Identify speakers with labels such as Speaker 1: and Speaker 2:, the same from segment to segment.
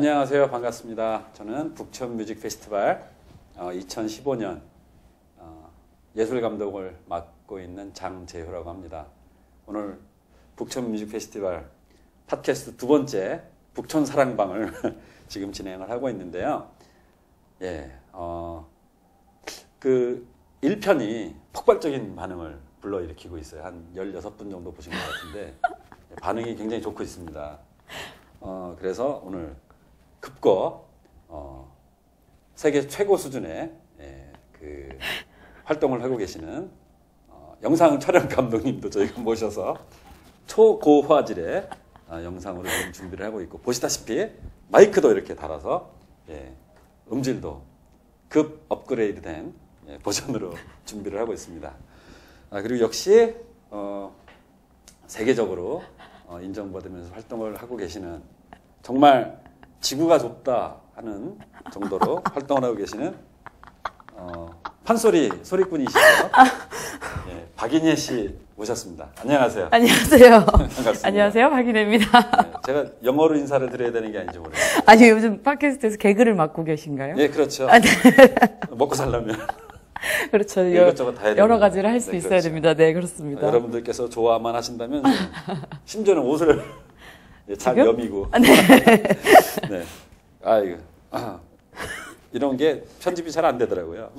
Speaker 1: 안녕하세요. 반갑습니다. 저는 북천 뮤직 페스티벌 2015년 예술 감독을 맡고 있는 장재효라고 합니다. 오늘 북천 뮤직 페스티벌 팟캐스트 두 번째 북천 사랑방을 지금 진행을 하고 있는데요. 그 1편이 폭발적인 반응을 불러일으키고 있어요. 한 16분 정도 보신 것 같은데 반응이 굉장히 좋고 있습니다. 그래서 오늘 급거 세계 최고 수준의 그 활동을 하고 계시는 영상 촬영 감독님도 저희가 모셔서 초고화질의 영상으로 지금 준비를 하고 있고, 보시다시피 마이크도 이렇게 달아서 음질도 급 업그레이드된 버전으로 준비를 하고 있습니다. 그리고 역시 세계적으로 인정받으면서 활동을 하고 계시는, 정말 지구가 좁다 하는 정도로 활동을 하고 계시는 판소리 소리꾼이시죠. 박인혜 씨 모셨습니다. 안녕하세요.
Speaker 2: 안녕하세요.
Speaker 1: 반갑습니다.
Speaker 2: 안녕하세요. 박인혜입니다.
Speaker 1: 제가 영어로 인사를 드려야 되는 게 아닌지 모르겠어요.
Speaker 2: 아니, 요즘 팟캐스트에서 개그를 맡고 계신가요?
Speaker 1: 네, 그렇죠.
Speaker 2: 네.
Speaker 1: 먹고 살려면
Speaker 2: 그렇죠.
Speaker 1: 이것저것 다 해야
Speaker 2: 여러
Speaker 1: 됩니다.
Speaker 2: 가지를 할 수 있어야
Speaker 1: 그렇죠.
Speaker 2: 됩니다. 네, 그렇습니다.
Speaker 1: 여러분들께서 좋아만 하신다면 심지어는 옷을 잘
Speaker 2: 지금?
Speaker 1: 여미고 네. 이런 게 편집이 잘 안 되더라고요.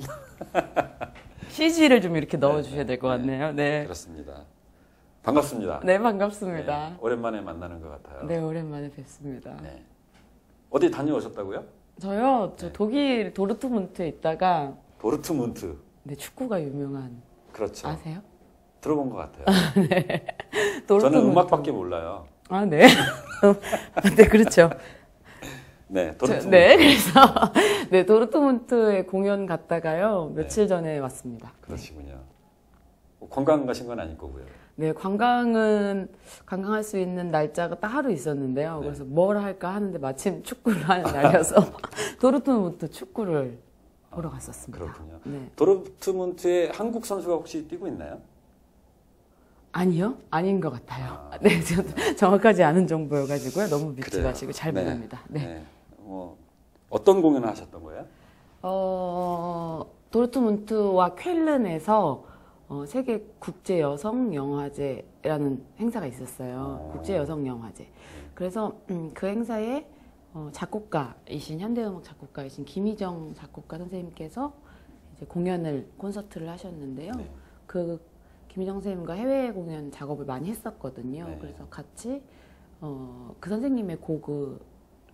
Speaker 2: CG를 좀 이렇게 넣어주셔야 될 것 같네요. 네.
Speaker 1: 그렇습니다. 반갑습니다.
Speaker 2: 네, 반갑습니다.
Speaker 1: 네, 오랜만에 만나는 것 같아요.
Speaker 2: 네, 오랜만에 뵙습니다.
Speaker 1: 네. 어디 다녀오셨다고요?
Speaker 2: 저요,
Speaker 1: 네.
Speaker 2: 독일 도르트문트에 있다가,
Speaker 1: 도르트문트.
Speaker 2: 네, 축구가 유명한.
Speaker 1: 그렇죠.
Speaker 2: 아세요?
Speaker 1: 들어본 것 같아요.
Speaker 2: 네.
Speaker 1: 저는 음악밖에 몰라요.
Speaker 2: 아, 네. 네, 그렇죠.
Speaker 1: 네, 도르트문트.
Speaker 2: 네, 그래서 네, 도르트문트에 공연 갔다가요, 며칠 전에 왔습니다.
Speaker 1: 그러시군요. 관광 가신 건 아닐 거고요.
Speaker 2: 네, 관광할 수 있는 날짜가 딱 하루 있었는데요.
Speaker 1: 네.
Speaker 2: 그래서 뭘 할까 하는데 마침 축구를 하는 날이어서 도르트문트 축구를 보러 갔었습니다.
Speaker 1: 그렇군요.
Speaker 2: 네.
Speaker 1: 도르트문트에 한국 선수가 혹시 뛰고 있나요?
Speaker 2: 아니요? 아닌 것 같아요. 네, 정확하지 않은 정보여가지고요. 너무 믿지
Speaker 1: 그래요.
Speaker 2: 마시고 잘 모릅니다. 네.
Speaker 1: 어떤 공연을 하셨던 거예요?
Speaker 2: 도르트문트와 쾰른에서 세계 국제 여성 영화제라는 행사가 있었어요. 국제 여성 영화제. 그래서 그 행사에 작곡가이신, 현대음악 작곡가이신 김희정 작곡가 선생님께서 이제 콘서트를 하셨는데요.
Speaker 1: 네.
Speaker 2: 그 김희정 선생님과 해외 공연 작업을 많이 했었거든요.
Speaker 1: 네.
Speaker 2: 그래서 같이 그 선생님의 곡을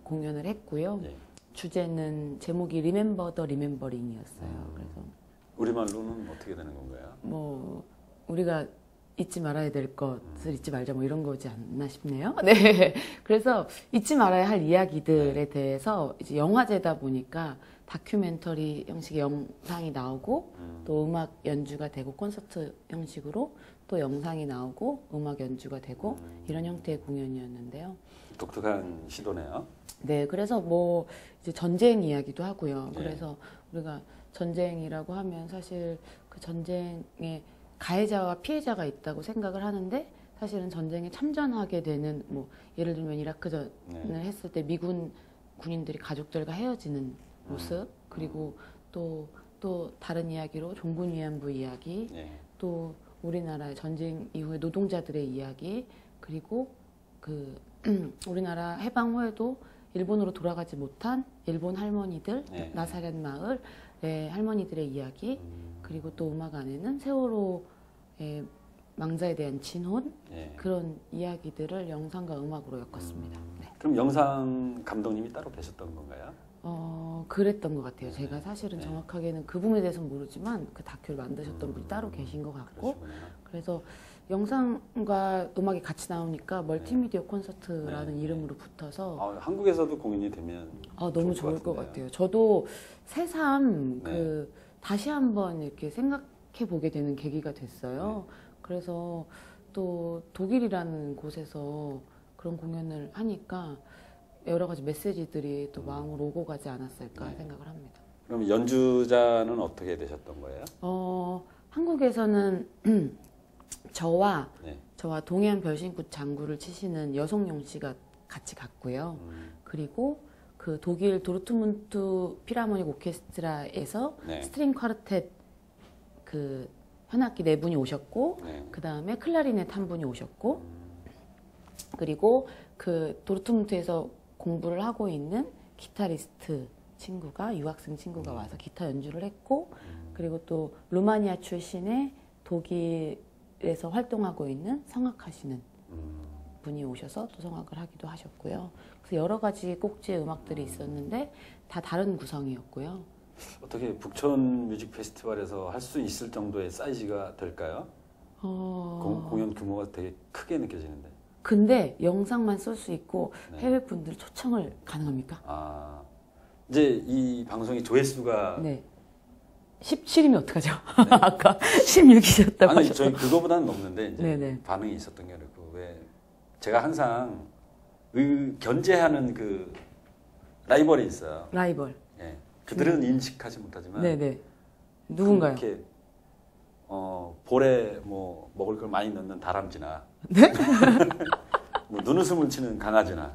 Speaker 2: 공연을 했고요.
Speaker 1: 네.
Speaker 2: 주제는 제목이 Remember the Remembering이었어요. 그래서
Speaker 1: 우리말로는 어떻게 되는 건가요?
Speaker 2: 우리가 잊지 말아야 될 것을 잊지 말자, 이런 거지 않나 싶네요. 네. 그래서 잊지 말아야 할 이야기들에 대해서 이제 영화제다 보니까 다큐멘터리 형식의 영상이 나오고 또 음악 연주가 되고, 콘서트 형식으로 또 영상이 나오고 음악 연주가 되고 이런 형태의 공연이었는데요.
Speaker 1: 독특한 시도네요.
Speaker 2: 네, 그래서 이제 전쟁 이야기도 하고요.
Speaker 1: 네.
Speaker 2: 그래서 우리가 전쟁이라고 하면 사실 그 전쟁에 가해자와 피해자가 있다고 생각을 하는데, 사실은 전쟁에 참전하게 되는, 예를 들면 이라크전을 했을 때 미군 군인들이 가족들과 헤어지는 모습, 그리고 또 다른 이야기로 종군 위안부 이야기, 또 우리나라의 전쟁 이후의 노동자들의 이야기, 그리고 우리나라 해방 후에도 일본으로 돌아가지 못한 일본 할머니들, 나사렛 마을의 할머니들의 이야기, 그리고 또 음악 안에는 세월호의 망자에 대한 진혼, 그런 이야기들을 영상과 음악으로 엮었습니다. 네.
Speaker 1: 그럼 영상 감독님이 따로 계셨던 건가요?
Speaker 2: 그랬던 것 같아요. 제가 사실은 정확하게는 그 부분에 대해서는 모르지만 그 다큐를 만드셨던 분이 따로 계신 것 같고,
Speaker 1: 그러시구나.
Speaker 2: 그래서 영상과 음악이 같이 나오니까 멀티미디어 콘서트라는 이름으로 붙어서
Speaker 1: 한국에서도 공연이 되면
Speaker 2: 너무 좋을 것 같아요. 저도 새삼 다시 한번 이렇게 생각해 보게 되는 계기가 됐어요. 그래서 또 독일이라는 곳에서 그런 공연을 하니까 여러 가지 메시지들이 또 마음으로 오고 가지 않았을까 생각을 합니다.
Speaker 1: 그럼 연주자는 어떻게 되셨던 거예요?
Speaker 2: 한국에서는 저와 동해안 별신굿 장구를 치시는 여성용 씨가 같이 갔고요. 그리고 그 독일 도르트문트 필하모닉 오케스트라에서
Speaker 1: 네.
Speaker 2: 스트링 쿼르텟 그 현악기 4분이 오셨고
Speaker 1: 네.
Speaker 2: 그 다음에 클라리넷 1분이 오셨고 그리고 그 도르트문트에서 공부를 하고 있는 기타리스트 친구가 유학생 친구가 와서 기타 연주를 했고 그리고 또 루마니아 출신의 독일에서 활동하고 있는 성악하시는 분이 오셔서 또 성악을 하기도 하셨고요. 그래서 여러 가지 꼭지의 음악들이 있었는데 다 다른 구성이었고요.
Speaker 1: 어떻게 북촌 뮤직 페스티벌에서 할 수 있을 정도의 사이즈가 될까요? 공연 규모가 되게 크게 느껴지는데.
Speaker 2: 근데 영상만 쓸 수 있고
Speaker 1: 네.
Speaker 2: 해외 분들 초청을 가능합니까?
Speaker 1: 아, 이제 이 방송이 조회수가
Speaker 2: 네. 17이면 어떡하죠? 아까 16이셨다고
Speaker 1: 아니
Speaker 2: 하셨죠?
Speaker 1: 저희 그거보다는 넘는데 이제
Speaker 2: 네네.
Speaker 1: 반응이 있었던 게 아니고 왜 제가 항상 견제하는 그 라이벌이 있어요.
Speaker 2: 라이벌.
Speaker 1: 예. 그들은 인식하지 못하지만
Speaker 2: 네네. 누군가요?
Speaker 1: 이렇게 볼에 뭐 먹을 걸 많이 넣는 다람쥐나
Speaker 2: 네?
Speaker 1: 뭐 눈웃음을 치는 강아지나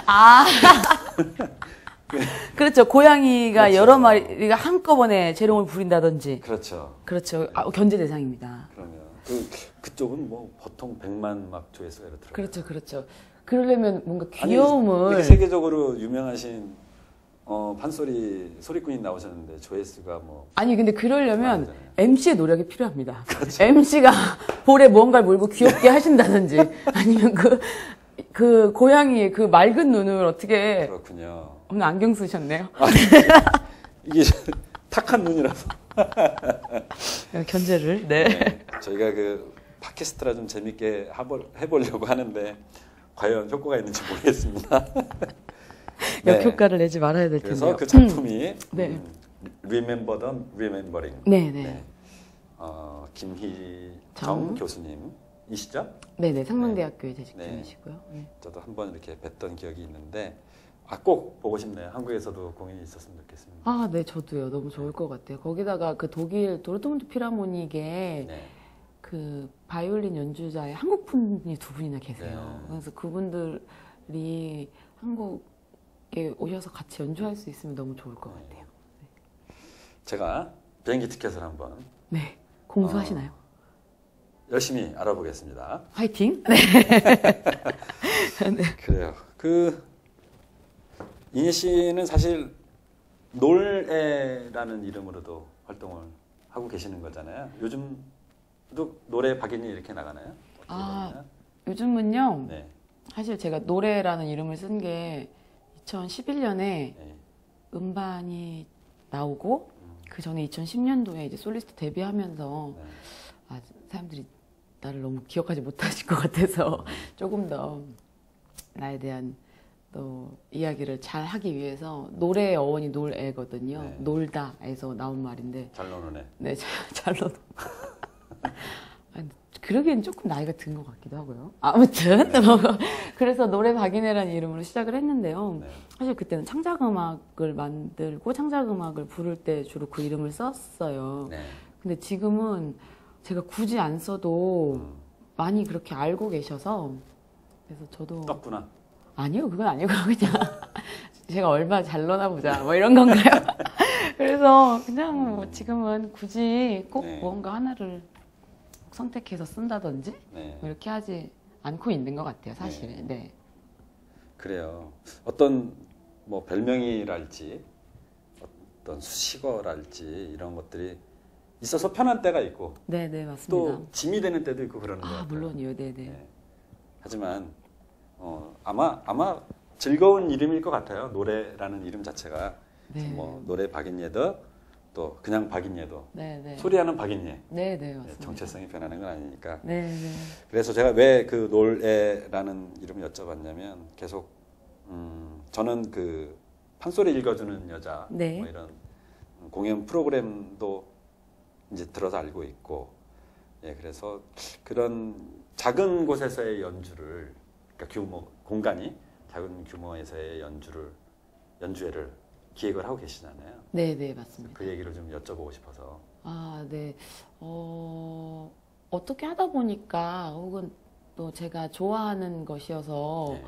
Speaker 2: 아. 그렇죠. 고양이가
Speaker 1: 그렇죠.
Speaker 2: 여러 마리가 한꺼번에 재롱을 부린다든지.
Speaker 1: 그렇죠.
Speaker 2: 그렇죠. 견제 대상입니다.
Speaker 1: 그러면 그쪽은 뭐 보통 100만 막 조회수가 이렇더라고요.
Speaker 2: 그렇죠. 그렇죠. 그러려면 뭔가
Speaker 1: 아니,
Speaker 2: 귀여움을.
Speaker 1: 되게 세계적으로 유명하신 판소리 소리꾼이 나오셨는데 조회수가 뭐
Speaker 2: 아니 근데 그러려면
Speaker 1: 좋아하잖아요.
Speaker 2: MC의 노력이 필요합니다.
Speaker 1: 그렇죠.
Speaker 2: MC가 볼에 무언가를 몰고 귀엽게 하신다든지 아니면 그 고양이의 그 맑은 눈을 어떻게
Speaker 1: 그렇군요.
Speaker 2: 오늘 안경 쓰셨네요.
Speaker 1: 이게 탁한 눈이라서.
Speaker 2: 견제를.
Speaker 1: 네. 저희가 그 팟캐스트라 좀 재밌게 해보려고 하는데 과연 효과가 있는지 모르겠습니다. 네.
Speaker 2: 역효과를 내지 말아야 될 텐데요.
Speaker 1: 그래서 그 작품이
Speaker 2: 네.
Speaker 1: Remember the Remembering.
Speaker 2: 네네.
Speaker 1: 김희정 교수님이시죠?
Speaker 2: 네네. 상명대학교에 재직
Speaker 1: 네.
Speaker 2: 중이시고요. 네.
Speaker 1: 저도 한번 이렇게 뵀던 기억이 있는데 꼭 보고 싶네요. 한국에서도 공연이 있었으면 좋겠습니다.
Speaker 2: 아, 네, 저도요. 너무 좋을 것 같아요. 거기다가 그 독일 도르트문트 필하모닉에
Speaker 1: 네.
Speaker 2: 그 바이올린 연주자의 한국 분이 2분이나 계세요.
Speaker 1: 네.
Speaker 2: 그래서 그분들이 한국에 오셔서 같이 연주할 수 있으면 너무 좋을 것 같아요.
Speaker 1: 제가 비행기 티켓을 한번
Speaker 2: 네, 공수하시나요?
Speaker 1: 열심히 알아보겠습니다.
Speaker 2: 화이팅! 네.
Speaker 1: 그래요. 이니 씨는 사실 놀애라는 이름으로도 활동을 하고 계시는 거잖아요. 요즘도 노래 박인이 이렇게 나가나요?
Speaker 2: 요즘은요.
Speaker 1: 네.
Speaker 2: 사실 제가 노래라는 이름을 쓴 게 2011년에
Speaker 1: 네.
Speaker 2: 음반이 나오고 그 전에 2010년도에 이제 솔리스트 데뷔하면서
Speaker 1: 네.
Speaker 2: 사람들이 나를 너무 기억하지 못하실 것 같아서 조금 더 나에 대한 또 이야기를 잘 하기 위해서 노래의 어원이 놀애거든요.
Speaker 1: 네.
Speaker 2: 놀다에서 나온 말인데.
Speaker 1: 잘 노는 애.
Speaker 2: 네, 잘 놀. 그러기엔 조금 나이가 든 것 같기도 하고요. 아무튼 그래서 노래 박인혜라는 이름으로 시작을 했는데요.
Speaker 1: 네.
Speaker 2: 사실 그때는 창작음악을 만들고 창작음악을 부를 때 주로 그 이름을 썼어요.
Speaker 1: 네.
Speaker 2: 근데 지금은 제가 굳이 안 써도 많이 그렇게 알고 계셔서 그래서 저도
Speaker 1: 떴구나.
Speaker 2: 아니요, 그건 아니고 그냥 제가 얼마 잘 노나 보자 뭐 이런 건가요? 그래서 그냥 뭐 지금은 굳이 꼭
Speaker 1: 네.
Speaker 2: 무언가 하나를 선택해서 쓴다든지
Speaker 1: 네.
Speaker 2: 뭐 이렇게 하지 않고 있는 것 같아요, 사실.
Speaker 1: 네.
Speaker 2: 네.
Speaker 1: 그래요. 어떤 뭐 별명이랄지 어떤 수식어랄지 이런 것들이 있어서 편한 때가 있고
Speaker 2: 네, 네, 맞습니다.
Speaker 1: 또 짐이 되는 때도 있고 그러는 것 같아요.
Speaker 2: 물론이요, 네, 네.
Speaker 1: 네. 하지만 아마 즐거운 이름일 것 같아요. 노래라는 이름 자체가
Speaker 2: 네.
Speaker 1: 뭐 노래 박인예도 또 그냥 박인예도
Speaker 2: 네, 네.
Speaker 1: 소리하는 박인예.
Speaker 2: 네, 네, 맞습니다.
Speaker 1: 정체성이 변하는 건 아니니까.
Speaker 2: 네, 네.
Speaker 1: 그래서 제가 왜 그 놀애라는 이름을 여쭤봤냐면 계속 저는 그 판소리 읽어주는 여자
Speaker 2: 네.
Speaker 1: 뭐 이런 공연 프로그램도 이제 들어서 알고 있고 그래서 그런 작은 곳에서의 연주를 그러니까 공간이 작은 규모에서의 연주회를 기획을 하고 계시잖아요.
Speaker 2: 네, 네, 맞습니다.
Speaker 1: 그 얘기를 좀 여쭤보고 싶어서.
Speaker 2: 네. 어떻게 하다 보니까 혹은 또 제가 좋아하는 것이어서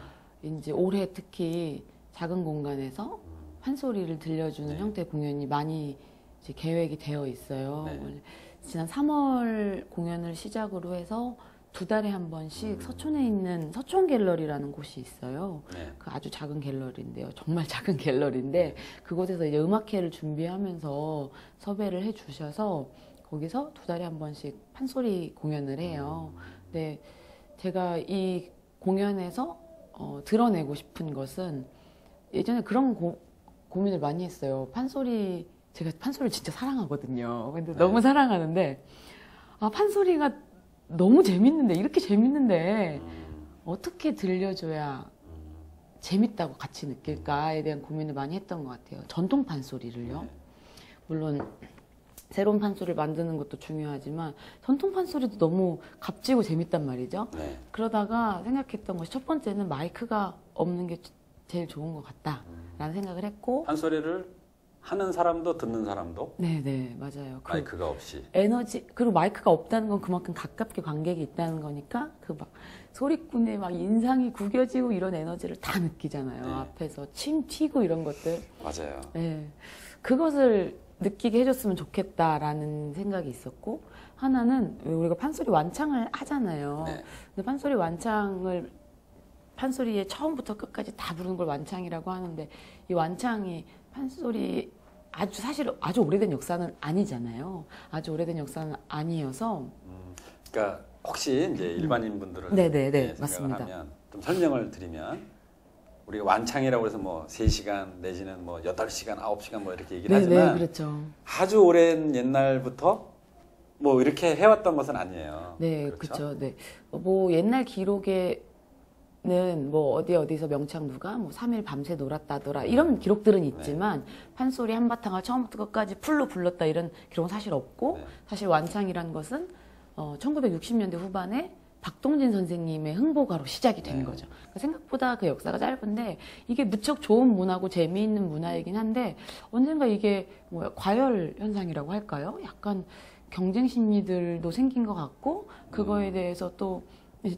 Speaker 1: 네.
Speaker 2: 이제 올해 특히 작은 공간에서 판소리를 들려주는
Speaker 1: 네.
Speaker 2: 형태의 공연이 많이 이제 계획이 되어 있어요.
Speaker 1: 네.
Speaker 2: 원래 지난 3월 공연을 시작으로 해서 2달에 한 번씩 서촌에 있는 서촌 갤러리라는 곳이 있어요.
Speaker 1: 네.
Speaker 2: 그 아주 작은 갤러리인데요. 정말 작은 갤러리인데 그곳에서 이제 음악회를 준비하면서 섭외를 해주셔서 거기서 2달에 한 번씩 판소리 공연을 해요. 근데 제가 이 공연에서 드러내고 싶은 것은 예전에 그런 고민을 많이 했어요. 제가 판소리를 진짜 사랑하거든요. 근데
Speaker 1: 네.
Speaker 2: 너무 사랑하는데 판소리가 너무 재밌는데 이렇게 재밌는데 어떻게 들려줘야 재밌다고 같이 느낄까에 대한 고민을 많이 했던 것 같아요. 전통 판소리를요.
Speaker 1: 네.
Speaker 2: 물론 새로운 판소리를 만드는 것도 중요하지만 전통 판소리도 너무 값지고 재밌단 말이죠.
Speaker 1: 네.
Speaker 2: 그러다가 생각했던 것이 첫 번째는 마이크가 없는 게 제일 좋은 것 같다라는 생각을 했고
Speaker 1: 판소리를 하는 사람도 듣는 사람도
Speaker 2: 네네 맞아요.
Speaker 1: 마이크가 없이
Speaker 2: 에너지 그리고 마이크가 없다는 건 그만큼 가깝게 관객이 있다는 거니까 그 막 소리꾼의 막 인상이 구겨지고 이런 에너지를 다 느끼잖아요.
Speaker 1: 네.
Speaker 2: 앞에서 침 튀고 이런 것들.
Speaker 1: 맞아요.
Speaker 2: 네. 그것을 느끼게 해줬으면 좋겠다라는 생각이 있었고 하나는 우리가 판소리 완창을 하잖아요.
Speaker 1: 네.
Speaker 2: 근데 판소리의 처음부터 끝까지 다 부르는 걸 완창이라고 하는데 이 완창이 판소리 사실 아주 오래된 역사는 아니잖아요. 아주 오래된 역사는 아니어서
Speaker 1: 그러니까 혹시 이제 일반인 분들을
Speaker 2: 네네네,
Speaker 1: 생각을
Speaker 2: 맞습니다.
Speaker 1: 하면 좀 설명을 드리면 우리가 완창이라고 해서 뭐 3시간 내지는 뭐 8시간, 9시간 뭐 이렇게 얘기를
Speaker 2: 네네
Speaker 1: 하지만
Speaker 2: 그렇죠.
Speaker 1: 아주 오랜 옛날부터 뭐 이렇게 해왔던 것은 아니에요.
Speaker 2: 네
Speaker 1: 그렇죠?
Speaker 2: 그렇죠. 네. 뭐 옛날 기록에 는 뭐 어디서 명창 누가 뭐 3일 밤새 놀았다더라 이런 기록들은 있지만 판소리 한바탕을 처음부터 끝까지 풀로 불렀다 이런 기록은 사실 없고
Speaker 1: 네.
Speaker 2: 사실 완창이라는 것은 1960년대 후반에 박동진 선생님의 흥보가로 시작이 된
Speaker 1: 네.
Speaker 2: 거죠. 그러니까 생각보다 그 역사가 짧은데 이게 무척 좋은 문화고 재미있는 문화이긴 한데 언젠가 이게 뭐 과열 현상이라고 할까요? 약간 경쟁 심리들도 생긴 것 같고 그거에 대해서 또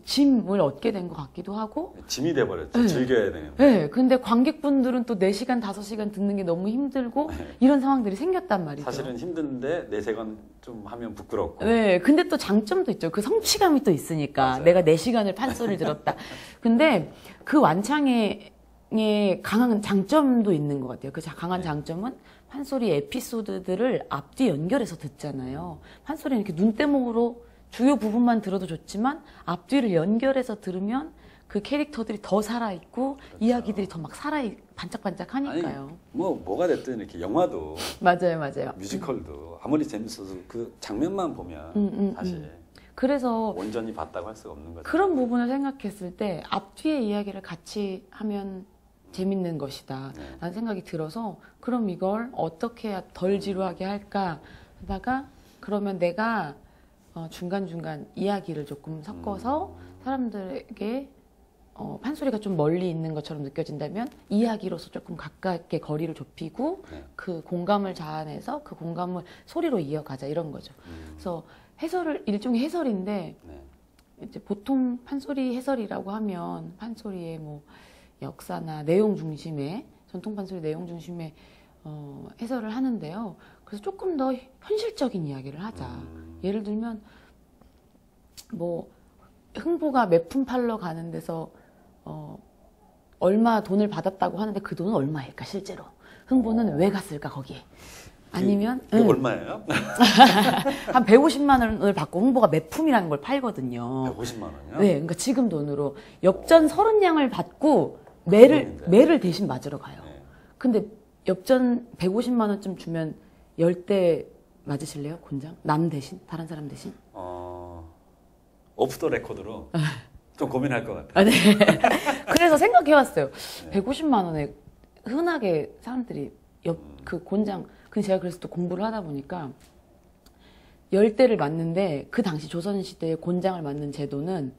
Speaker 2: 짐을 얻게 된 것 같기도 하고
Speaker 1: 짐이 돼버렸죠.
Speaker 2: 네.
Speaker 1: 즐겨야 되는.
Speaker 2: 네, 근데 관객분들은 또 4시간, 5시간 듣는 게 너무 힘들고 이런 상황들이 생겼단 말이죠.
Speaker 1: 사실은 힘든데 내세건 좀 하면 부끄럽고.
Speaker 2: 네, 근데 또 장점도 있죠. 그 성취감이 또 있으니까
Speaker 1: 맞아요.
Speaker 2: 내가 4시간을 판소리를 들었다. 근데 그 완창에 강한 장점도 있는 것 같아요. 그 강한 장점은 판소리 에피소드들을 앞뒤 연결해서 듣잖아요. 판소리는 이렇게 눈대목으로 주요 부분만 들어도 좋지만 앞뒤를 연결해서 들으면 그 캐릭터들이 더 살아있고
Speaker 1: 그렇죠.
Speaker 2: 이야기들이 더 막 반짝반짝 하니까요.
Speaker 1: 아니, 뭐가 됐든 이렇게 영화도
Speaker 2: 맞아요.
Speaker 1: 뮤지컬도 아무리 재밌어도 그 장면만 보면 사실
Speaker 2: 그래서
Speaker 1: 온전히 봤다고 할 수가 없는 거죠.
Speaker 2: 그런 부분을 생각했을 때 앞뒤의 이야기를 같이 하면 재밌는 것이다 라는 생각이 들어서 그럼 이걸 어떻게 해야 덜 지루하게 할까 하다가 그러면 내가 중간중간 이야기를 조금 섞어서 사람들에게 판소리가 좀 멀리 있는 것처럼 느껴진다면 이야기로서 조금 가깝게 거리를 좁히고 그 공감을 자아내서 그 공감을 소리로 이어가자 이런 거죠. 그래서 일종의 해설인데 이제 보통 판소리 해설이라고 하면 판소리의 뭐 역사나 내용 중심의 전통 판소리 내용 중심의 해설을 하는데요. 그래서 조금 더 현실적인 이야기를 하자. 예를 들면 뭐 흥보가 매품 팔러 가는 데서 얼마 돈을 받았다고 하는데 그 돈은 얼마일까 실제로? 흥보는 왜 갔을까 거기에? 아니면
Speaker 1: 그게 얼마예요?
Speaker 2: 한 150만 원을 받고 흥보가 매품이라는 걸 팔거든요.
Speaker 1: 150만 원이요?
Speaker 2: 네, 그러니까 지금 돈으로 엽전 30냥을 받고 매를 대신 맞으러 가요.
Speaker 1: 네.
Speaker 2: 근데 엽전 150만 원쯤 주면 10대 맞으실래요? 곤장? 남 대신? 다른 사람 대신?
Speaker 1: 오프 더 레코드로 좀 고민할 것 같아요.
Speaker 2: 아, 네. 그래서 생각해봤어요. 150만 원에 흔하게 사람들이 그 곤장, 근데 제가 그래서 또 공부를 하다 보니까 10대를 맞는데 그 당시 조선시대에 곤장을 맞는 제도는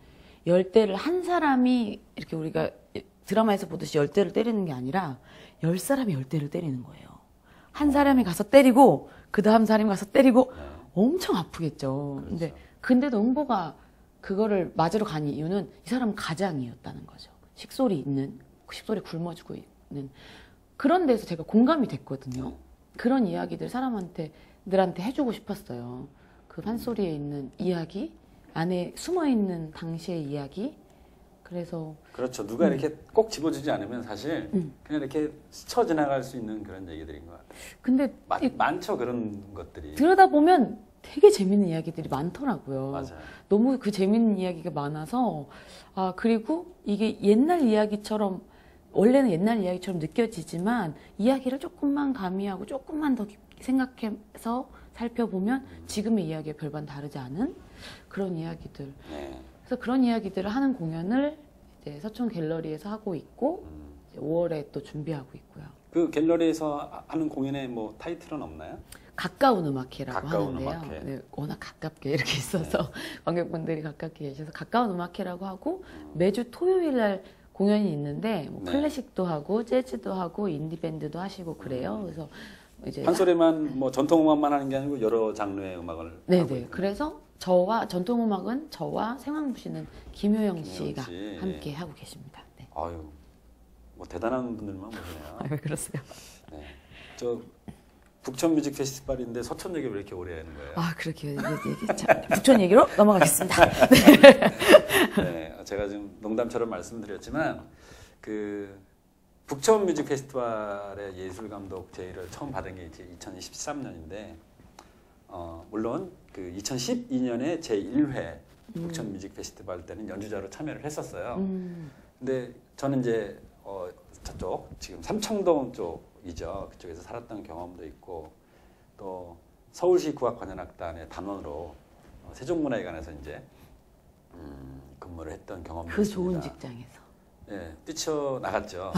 Speaker 2: 10대를 한 사람이 이렇게 우리가 드라마에서 보듯이 10대를 때리는 게 아니라 10사람이 10대를 때리는 거예요. 한 사람이 가서 때리고 그 다음 사람이 가서 때리고 엄청 아프겠죠.
Speaker 1: 그렇죠.
Speaker 2: 근데도 흥보가 그거를 맞으러 간 이유는 이 사람은 가장이었다는 거죠. 식솔이 굶어주고 그런 데서 제가 공감이 됐거든요. 그런 이야기들 사람들한테 해주고 싶었어요. 그 판소리에 있는 이야기, 안에 숨어있는 당시의 이야기. 그래서
Speaker 1: 그렇죠. 누가 이렇게 꼭 집어주지 않으면 사실 그냥 이렇게 스쳐 지나갈 수 있는 그런 얘기들인 것 같아요.
Speaker 2: 근데
Speaker 1: 많죠, 그런 것들이.
Speaker 2: 들여다보면 되게 재밌는 이야기들이 많더라고요.
Speaker 1: 맞아요.
Speaker 2: 너무 그 재밌는 이야기가 많아서 그리고 이게 옛날 이야기처럼 원래는 옛날 이야기처럼 느껴지지만 이야기를 조금만 가미하고 조금만 더 깊게 생각해서 살펴보면 지금의 이야기와 별반 다르지 않은 그런 이야기들.
Speaker 1: 네.
Speaker 2: 그래서 그런 이야기들을 하는 공연을 이제 서촌 갤러리에서 하고 있고 이제 5월에 또 준비하고 있고요.
Speaker 1: 그 갤러리에서 하는 공연의 뭐 타이틀은 없나요?
Speaker 2: 가까운 음악회라고
Speaker 1: 가까운
Speaker 2: 하는데요.
Speaker 1: 음악회.
Speaker 2: 네, 워낙 가깝게 이렇게 있어서 관객분들이 가깝게 계셔서 가까운 음악회라고 하고 매주 토요일 날 공연이 있는데 뭐
Speaker 1: 네.
Speaker 2: 클래식도 하고 재즈도 하고 인디 밴드도 하시고 그래요. 그래서 이제
Speaker 1: 판소리만 뭐 전통 음악만 하는 게 아니고 여러 장르의 음악을 하고
Speaker 2: 네네.
Speaker 1: 있군요.
Speaker 2: 그래서 저와 전통 음악은 저와 생황 부시는 김효영 씨가
Speaker 1: 씨.
Speaker 2: 함께 하고 계십니다. 네.
Speaker 1: 아유, 뭐 대단한 분들만 보시네요.
Speaker 2: 왜 그러세요?
Speaker 1: 네. 저 북촌 뮤직 페스티벌인데 서촌 얘기 왜 이렇게 오래 하는 거예요?
Speaker 2: 그렇게요. 북촌 얘기로 넘어가겠습니다.
Speaker 1: 네, 제가 지금 농담처럼 말씀드렸지만 그 북촌 뮤직 페스티벌의 예술 감독 제의를 처음 받은 게 이제 2013년인데 물론 그 2012년에 제1회 북촌 뮤직 페스티벌 때는 연주자로 참여를 했었어요. 근데 저는 이제 저쪽 지금 삼청동 쪽이죠. 그쪽에서 살았던 경험도 있고 또 서울시 국악관현악단의 단원으로 세종문화회관에서 이제 근무를 했던 경험도
Speaker 2: 그
Speaker 1: 있습니다.
Speaker 2: 좋은 직장에서.
Speaker 1: 네, 뛰쳐 나갔죠.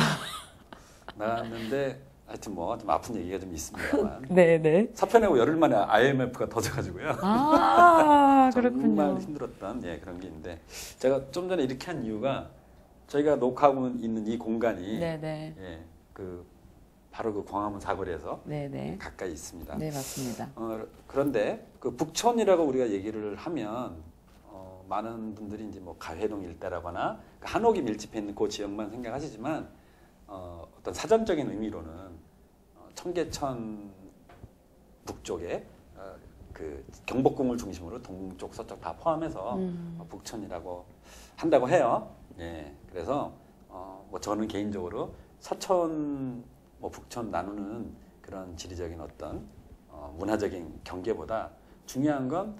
Speaker 1: 나갔는데 하여튼 뭐 좀 아픈 얘기가 좀 있습니다만
Speaker 2: 네네.
Speaker 1: 사표 내고 열흘 만에 IMF가 터져가지고요.
Speaker 2: 그렇군요.
Speaker 1: 정말 힘들었던 그런 게 있는데 제가 좀 전에 이렇게 한 이유가 저희가 녹화하고 있는 이 공간이
Speaker 2: 네네.
Speaker 1: 그 바로 그 광화문 사거리에서
Speaker 2: 네네.
Speaker 1: 가까이 있습니다.
Speaker 2: 네, 맞습니다.
Speaker 1: 그런데 그 북촌이라고 우리가 얘기를 하면 많은 분들이 이제 뭐 가회동 일대라거나 한옥이 밀집해 있는 그 지역만 생각하시지만 어떤 사전적인 의미로는 청계천 북쪽에 그 경복궁을 중심으로 동쪽 서쪽 다 포함해서 북촌이라고 한다고 해요. 예, 그래서 뭐 저는 개인적으로 서촌 뭐 북촌 나누는 그런 지리적인 어떤 문화적인 경계보다 중요한 건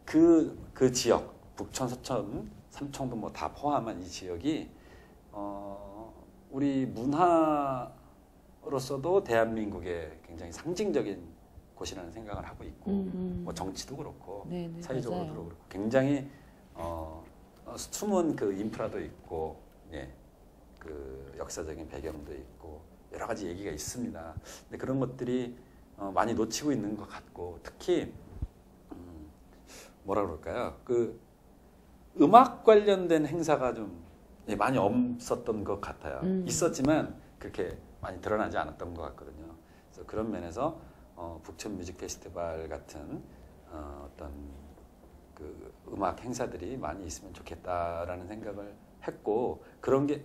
Speaker 1: 그 지역 북촌, 서촌, 삼청도 뭐 다 포함한 이 지역이 우리 문화로서도 대한민국의 굉장히 상징적인 곳이라는 생각을 하고 있고 뭐 정치도 그렇고
Speaker 2: 네네,
Speaker 1: 사회적으로도
Speaker 2: 맞아요.
Speaker 1: 그렇고 굉장히 숨은 그 인프라도 있고 그 역사적인 배경도 있고 여러 가지 얘기가 있습니다. 근데 그런 것들이 많이 놓치고 있는 것 같고 특히 뭐라 그럴까요? 그 음악 관련된 행사가 좀 많이 없었던 것 같아요. 있었지만 그렇게 많이 드러나지 않았던 것 같거든요. 그래서 그런 면에서 북촌 뮤직 페스티벌 같은 어떤 그 음악 행사들이 많이 있으면 좋겠다라는 생각을 했고 그런 게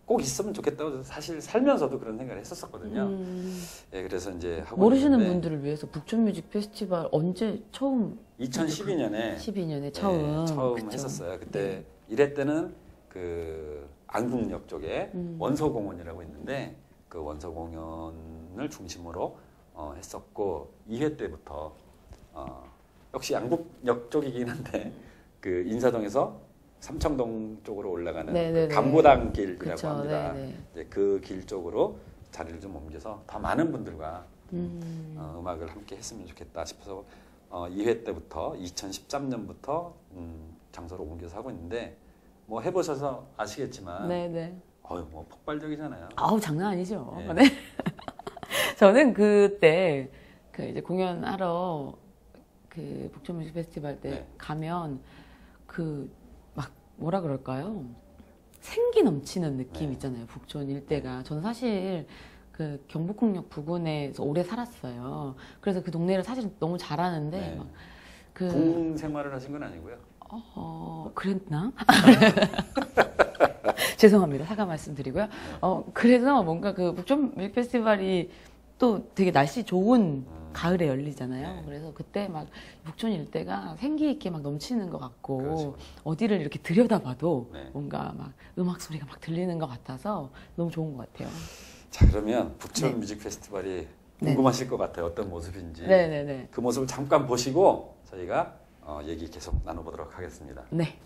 Speaker 1: 꼭 있으면 좋겠다고 사실 살면서도 그런 생각을 했었거든요. 그래서 이제 하고
Speaker 2: 모르시는
Speaker 1: 있는데
Speaker 2: 분들을 위해서 북촌 뮤직 페스티벌 언제 처음
Speaker 1: 2012년에
Speaker 2: 12년에 처음
Speaker 1: 처음
Speaker 2: 그쵸?
Speaker 1: 했었어요. 그때 1회 때는 그 안국역 쪽에 원서공원이라고 있는데 그 원서공원을 중심으로 했었고 2회 때부터 역시 안국역 쪽이긴 한데 그 인사동에서 삼청동 쪽으로 올라가는 그 감고당 길이라고
Speaker 2: 그쵸,
Speaker 1: 합니다.
Speaker 2: 네네.
Speaker 1: 그 길 쪽으로 자리를 좀 옮겨서 더 많은 분들과 음악을 함께 했으면 좋겠다 싶어서 2회 때부터 2013년부터 장소를 옮겨서 하고 있는데 뭐 해보셔서 아시겠지만
Speaker 2: 네네.
Speaker 1: 뭐 폭발적이잖아요.
Speaker 2: 장난 아니죠.
Speaker 1: 네.
Speaker 2: 네. 저는 그때 그 이제 공연하러 그 북촌 뮤직 페스티벌 때
Speaker 1: 네.
Speaker 2: 가면 그 막 뭐라 그럴까요? 생기 넘치는 느낌
Speaker 1: 네.
Speaker 2: 있잖아요. 북촌 일대가. 저는 사실 그 경복궁역 부근에서 오래 살았어요. 그래서 그 동네를 사실 너무 잘 아는데
Speaker 1: 네.
Speaker 2: 막 그
Speaker 1: 군 생활을 하신 건 아니고요.
Speaker 2: 그랬나? 죄송합니다. 사과 말씀드리고요. 그래서 뭔가 그 북촌 뮤직 페스티벌이 또 되게 날씨 좋은 가을에 열리잖아요.
Speaker 1: 네.
Speaker 2: 그래서 그때 막 북촌 일대가 생기 있게 막 넘치는 것 같고
Speaker 1: 그렇죠.
Speaker 2: 어디를 이렇게 들여다봐도
Speaker 1: 네.
Speaker 2: 뭔가 막 음악 소리가 막 들리는 것 같아서 너무 좋은 것 같아요.
Speaker 1: 자, 그러면 북촌
Speaker 2: 네.
Speaker 1: 뮤직 페스티벌이
Speaker 2: 네.
Speaker 1: 궁금하실 것 같아요. 어떤 모습인지.
Speaker 2: 네네네.
Speaker 1: 그 모습을 잠깐 보시고 저희가 얘기 계속 나눠보도록 하겠습니다.
Speaker 2: 네.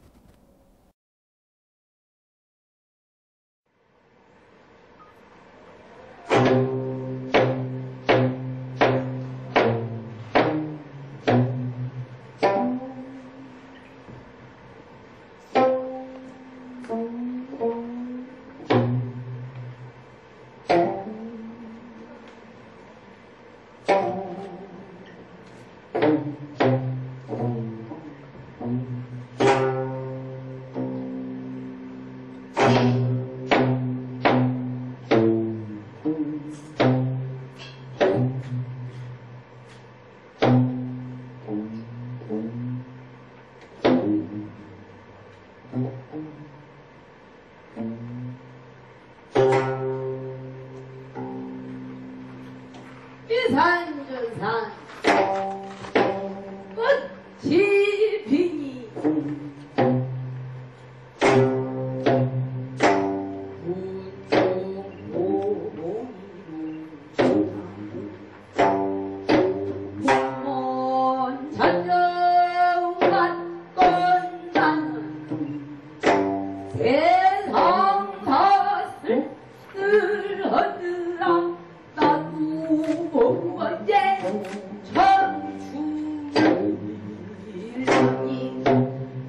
Speaker 3: 산주산 꽃이 피니 먼 자정한 꽃나는 세상 밭을 쓸어들어 나도 언제 청춘이라니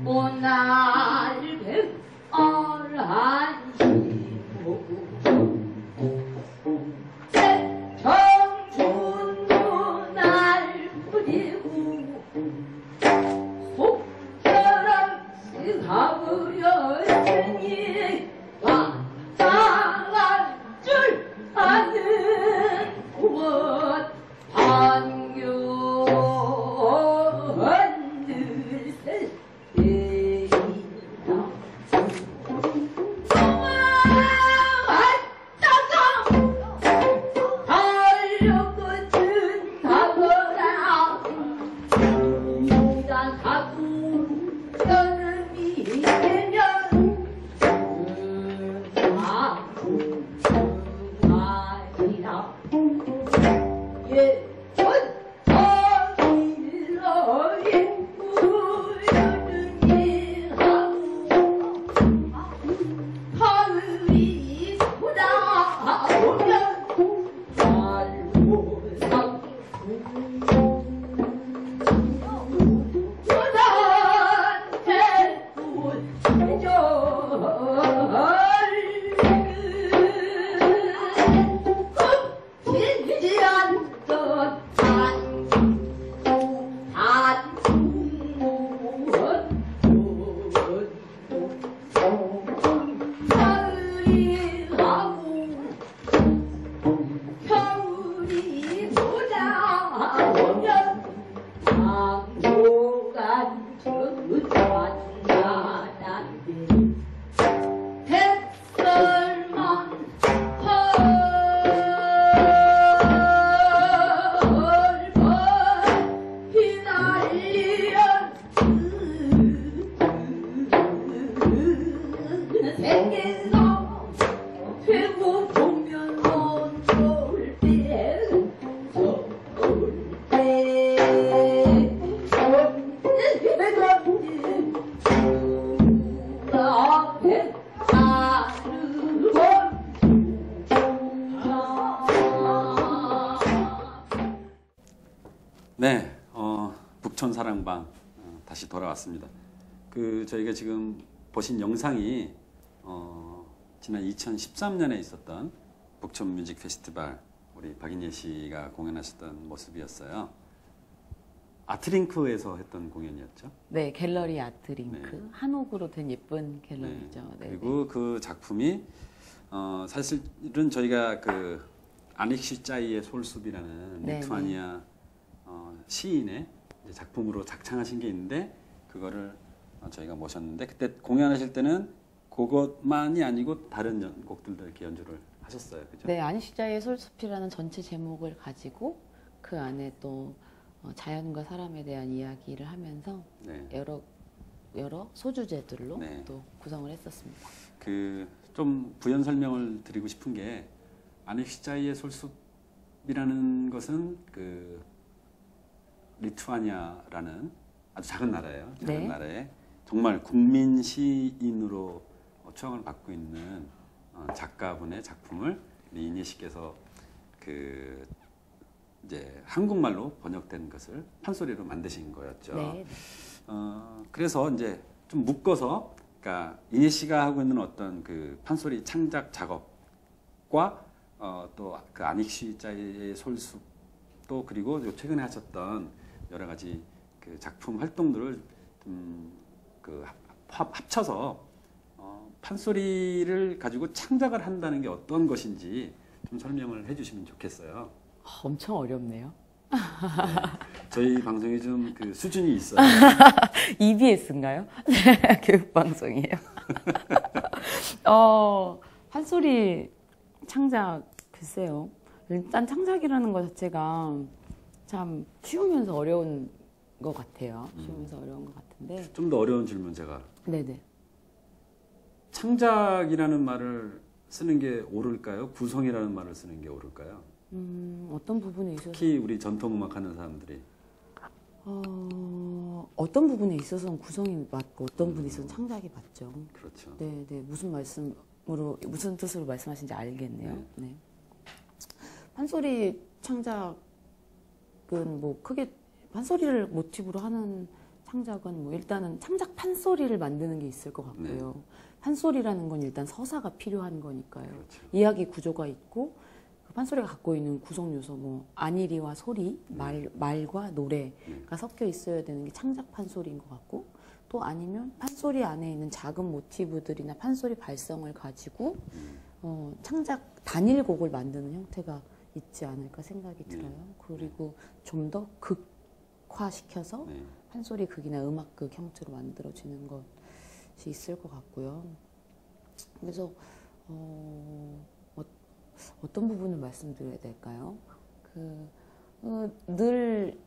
Speaker 3: 오날 백월한시고 청춘도 날 부리고 속절없이 가버렸으니 마땅한 줄 아는 무엇 반겨들 세이다 왔다가 달려거든 가거라 이가 가고 여름이 되면 아이라 예쁜 저길로 예쁘려는 일하고 가을이 돌아오면 날로 상고 저한테 굽히지 않던 가을이 가고 겨울이 돌아오면 강도간 저간나단데 햇살만 펄펄 휘날리던 생긴다 되고 보면 넌 좋을 때 좋을 때 앞에 자르고
Speaker 1: 네, 북촌 사랑방 다시 돌아왔습니다. 저희가 지금 보신 영상이 지난 2013년에 있었던 북촌 뮤직 페스티벌 우리 박인예 씨가 공연하셨던 모습이었어요. 아트링크에서 했던 공연이었죠.
Speaker 2: 네, 갤러리 아트링크.
Speaker 1: 네.
Speaker 2: 한옥으로 된 예쁜 갤러리죠. 네.
Speaker 1: 그리고 그 작품이 사실은 저희가 그 아닉시 짜이의 솔숲이라는
Speaker 2: 네,
Speaker 1: 리투아니아 시인의 이제 작품으로 작창하신 게 있는데 그거를 저희가 모셨는데 그때 공연하실 때는 그것만이 아니고 다른 곡들도 이렇게 연주를 하셨어요, 그죠?
Speaker 2: 네, 아니시자의 솔숲이라는 전체 제목을 가지고 그 안에 또 자연과 사람에 대한 이야기를 하면서
Speaker 1: 네.
Speaker 2: 여러 소주제들로
Speaker 1: 네.
Speaker 2: 또 구성을 했었습니다.
Speaker 1: 그 좀 부연 설명을 드리고 싶은 게 아니시자의 솔숲이라는 것은 그 리투아니아라는 아주 작은 나라예요. 작은
Speaker 2: 네.
Speaker 1: 나라에 정말 국민 시인으로 추앙을 받고 있는 작가분의 작품을 이인희 씨께서 그 이제 한국말로 번역된 것을 판소리로 만드신 거였죠.
Speaker 2: 네.
Speaker 1: 그래서 이제 좀 묶어서, 그러니까 이인희 씨가 하고 있는 어떤 그 판소리 창작 작업과 또 그 아니시자의 솔숲 또 그리고 최근에 하셨던 여러 가지 그 작품 활동들을 그 합쳐서 판소리를 가지고 창작을 한다는 게 어떤 것인지 좀 설명을 해주시면 좋겠어요.
Speaker 2: 엄청 어렵네요.
Speaker 1: 네. 저희 방송이 좀 그 수준이 있어요.
Speaker 2: EBS인가요? 교육 방송이에요. 판소리 창작 글쎄요. 일단 창작이라는 것 자체가 참 쉬우면서 어려운 것 같아요. 쉬우면서 어려운 것 같은데.
Speaker 1: 좀 더 어려운 질문 제가.
Speaker 2: 네네.
Speaker 1: 창작이라는 말을 쓰는 게 옳을까요? 구성이라는 말을 쓰는 게 옳을까요?
Speaker 2: 어떤 부분에 있어서
Speaker 1: 특히 우리 전통 음악 하는 사람들이
Speaker 2: 어떤 부분에 있어서는 구성이 맞고 어떤 부분에 있어서는 창작이 맞죠.
Speaker 1: 그렇죠.
Speaker 2: 네, 무슨 뜻으로 말씀하신지 알겠네요. 네. 판소리 창작은 뭐 크게 판소리를 모티브로 하는 창작은 뭐 일단은 창작 판소리를 만드는 게 있을 것 같고요.
Speaker 1: 네.
Speaker 2: 판소리라는 건 일단 서사가 필요한 거니까요.
Speaker 1: 그렇죠.
Speaker 2: 이야기 구조가 있고 그 판소리가 갖고 있는 구성 요소 뭐 안일이와 소리, 말과 노래가 섞여 있어야 되는 게 창작 판소리인 것 같고 또 아니면 판소리 안에 있는 작은 모티브들이나 판소리 발성을 가지고 창작 단일곡을 만드는 형태가 있지 않을까 생각이 들어요. 그리고 좀 더 극화시켜서 판소리 극이나 음악극 형태로 만들어지는 것이 있을 것 같고요. 그래서 어떤 부분을 말씀드려야 될까요? 늘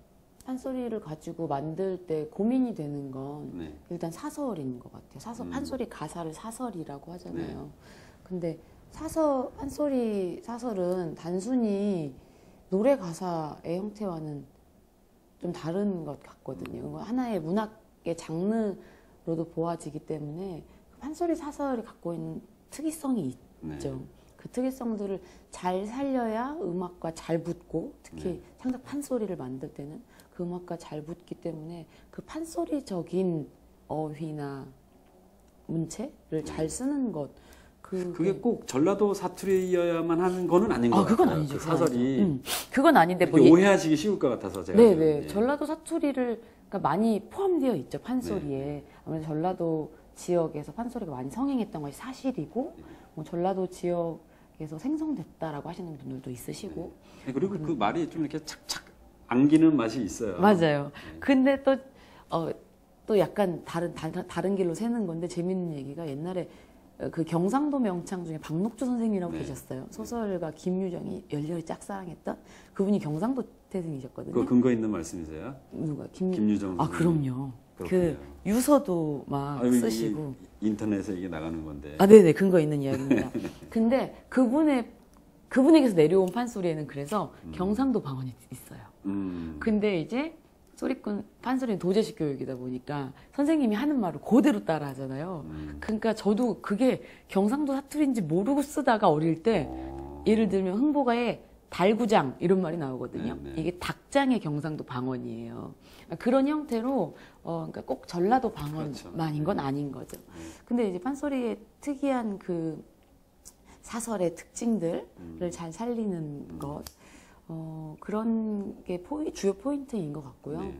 Speaker 2: 판소리를 가지고 만들 때 고민이 되는 건 일단 사설인 것 같아요. 판소리 가사를 사설이라고 하잖아요. 근데 판소리 사설은 단순히 노래 가사의 형태와는 좀 다른 것 같거든요. 하나의 문학의 장르로도 보아지기 때문에 판소리 사설이 갖고 있는 특이성이 있죠. 그 특이성들을 잘 살려야 음악과 잘 붙고 특히 창작 판소리를 만들 때는 그 음악과 잘 붙기 때문에 그 판소리적인 어휘나 문체를 잘 쓰는 것
Speaker 1: 그게 꼭 전라도 사투리여야만 하는 거는 아닌 것 같아요.
Speaker 2: 그건 아니죠.
Speaker 1: 그 사설이
Speaker 2: 그건 아닌데 뭐
Speaker 1: 오해하시기 쉬울 것 같아서 제가
Speaker 2: 네네 전라도 사투리를 그러니까 많이 포함되어 있죠 판소리에. 아무래도 전라도 지역에서 판소리가 많이 성행했던 것이 사실이고 뭐 전라도 지역에서 생성됐다라고 하시는 분들도 있으시고
Speaker 1: 그리고 그 말이 좀 이렇게 착착 안기는 맛이 있어요.
Speaker 2: 맞아요. 근데 또 약간 다른 길로 새는 건데 재밌는 얘기가 옛날에 그 경상도 명창 중에 박록주 선생님이라고 계셨어요. 소설가 김유정이 열렬히 짝사랑했던 그분이 경상도 태생이셨거든요.
Speaker 1: 그 근거 있는 말씀이세요?
Speaker 2: 누가
Speaker 1: 김유정.
Speaker 2: 아 그럼요.
Speaker 1: 그렇군요.
Speaker 2: 그 유서도 막 쓰시고
Speaker 1: 인터넷에 이게 나가는 건데.
Speaker 2: 아 네네 근거 있는 이야기입니다. 근데 그분에게서 내려온 판소리에는 그래서 경상도 방언이 있어요. 근데 이제 소리꾼 판소리는 도제식 교육이다 보니까 선생님이 하는 말을 그대로 따라 하잖아요. 그러니까 저도 그게 경상도 사투리인지 모르고 쓰다가 어릴 때 예를 들면 흥보가에 달구장 이런 말이 나오거든요. 이게 닭장의 경상도 방언이에요. 그런 형태로 그러니까 꼭 전라도 방언만인 건 아닌 거죠. 근데 이제 판소리의 특이한 그 사설의 특징들을 잘 살리는 것 그런 게 주요 포인트인 것 같고요.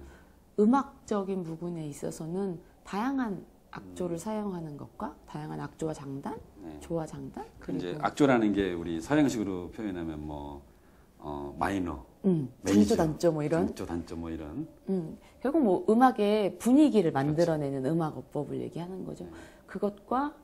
Speaker 2: 음악적인 부분에 있어서는 다양한 악조를 사용하는 것과 다양한 악조와 장단, 조와 장단 그리고
Speaker 1: 이제 악조라는 게 우리 서양식으로 표현하면 뭐 마이너,
Speaker 2: 장조 단조 뭐 이런
Speaker 1: 장조 단조 뭐 이런
Speaker 2: 결국 뭐 음악의 분위기를 만들어내는 음악 어법을 얘기하는 거죠. 그것과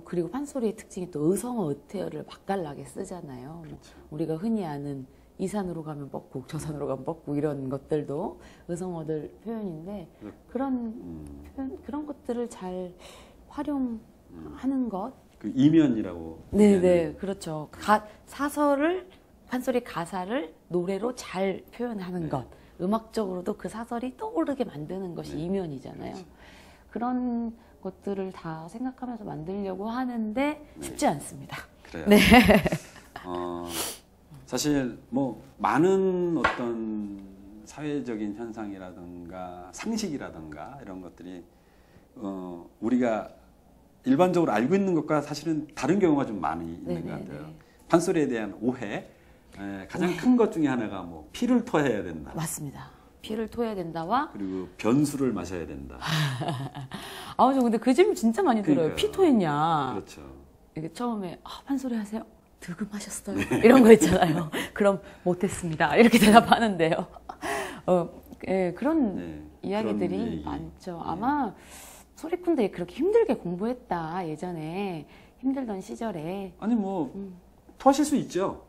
Speaker 2: 그리고 판소리의 특징이 또 의성어 의태어를 맛깔나게 쓰잖아요.
Speaker 1: 그렇죠.
Speaker 2: 우리가 흔히 아는 이 산으로 가면 뻐국, 저 산으로 가면 뻐국 이런 것들도 의성어들 표현인데 그런 표현, 그런 것들을 잘 활용하는 것.
Speaker 1: 그 이면이라고.
Speaker 2: 네네, 그렇죠. 사설을 판소리 가사를 노래로 잘 표현하는
Speaker 1: 네.
Speaker 2: 것. 음악적으로도 그 사설이 떠오르게 만드는 것이
Speaker 1: 네.
Speaker 2: 이면이잖아요.
Speaker 1: 그렇죠.
Speaker 2: 그런 것들을 다 생각하면서 만들려고 하는데 쉽지 않습니다.
Speaker 1: 그래요.
Speaker 2: 네.
Speaker 1: 사실 뭐 많은 어떤 사회적인 현상이라든가 상식이라든가 이런 것들이 우리가 일반적으로 알고 있는 것과 사실은 다른 경우가 좀 많이 있는 것 같아요. 판소리에 대한 오해, 가장 큰 것 중에 하나가 뭐 피를 토해야 된다.
Speaker 2: 맞습니다. 피를 토해야 된다와
Speaker 1: 그리고 변수를 마셔야 된다.
Speaker 2: 저 근데 그 질문 진짜 많이 들어요.
Speaker 1: 그러니까요.
Speaker 2: 피 토했냐?
Speaker 1: 그렇죠.
Speaker 2: 이게 처음에 판소리 하세요? 득음하셨어요? 이런 거 있잖아요. 그럼 못했습니다. 이렇게 대답하는데요. 그런
Speaker 1: 네,
Speaker 2: 이야기들이
Speaker 1: 그런 얘기.
Speaker 2: 많죠.
Speaker 1: 네.
Speaker 2: 아마 소리꾼들이 그렇게 힘들게 공부했다. 예전에 힘들던 시절에.
Speaker 1: 아니 뭐 토하실 수 있죠.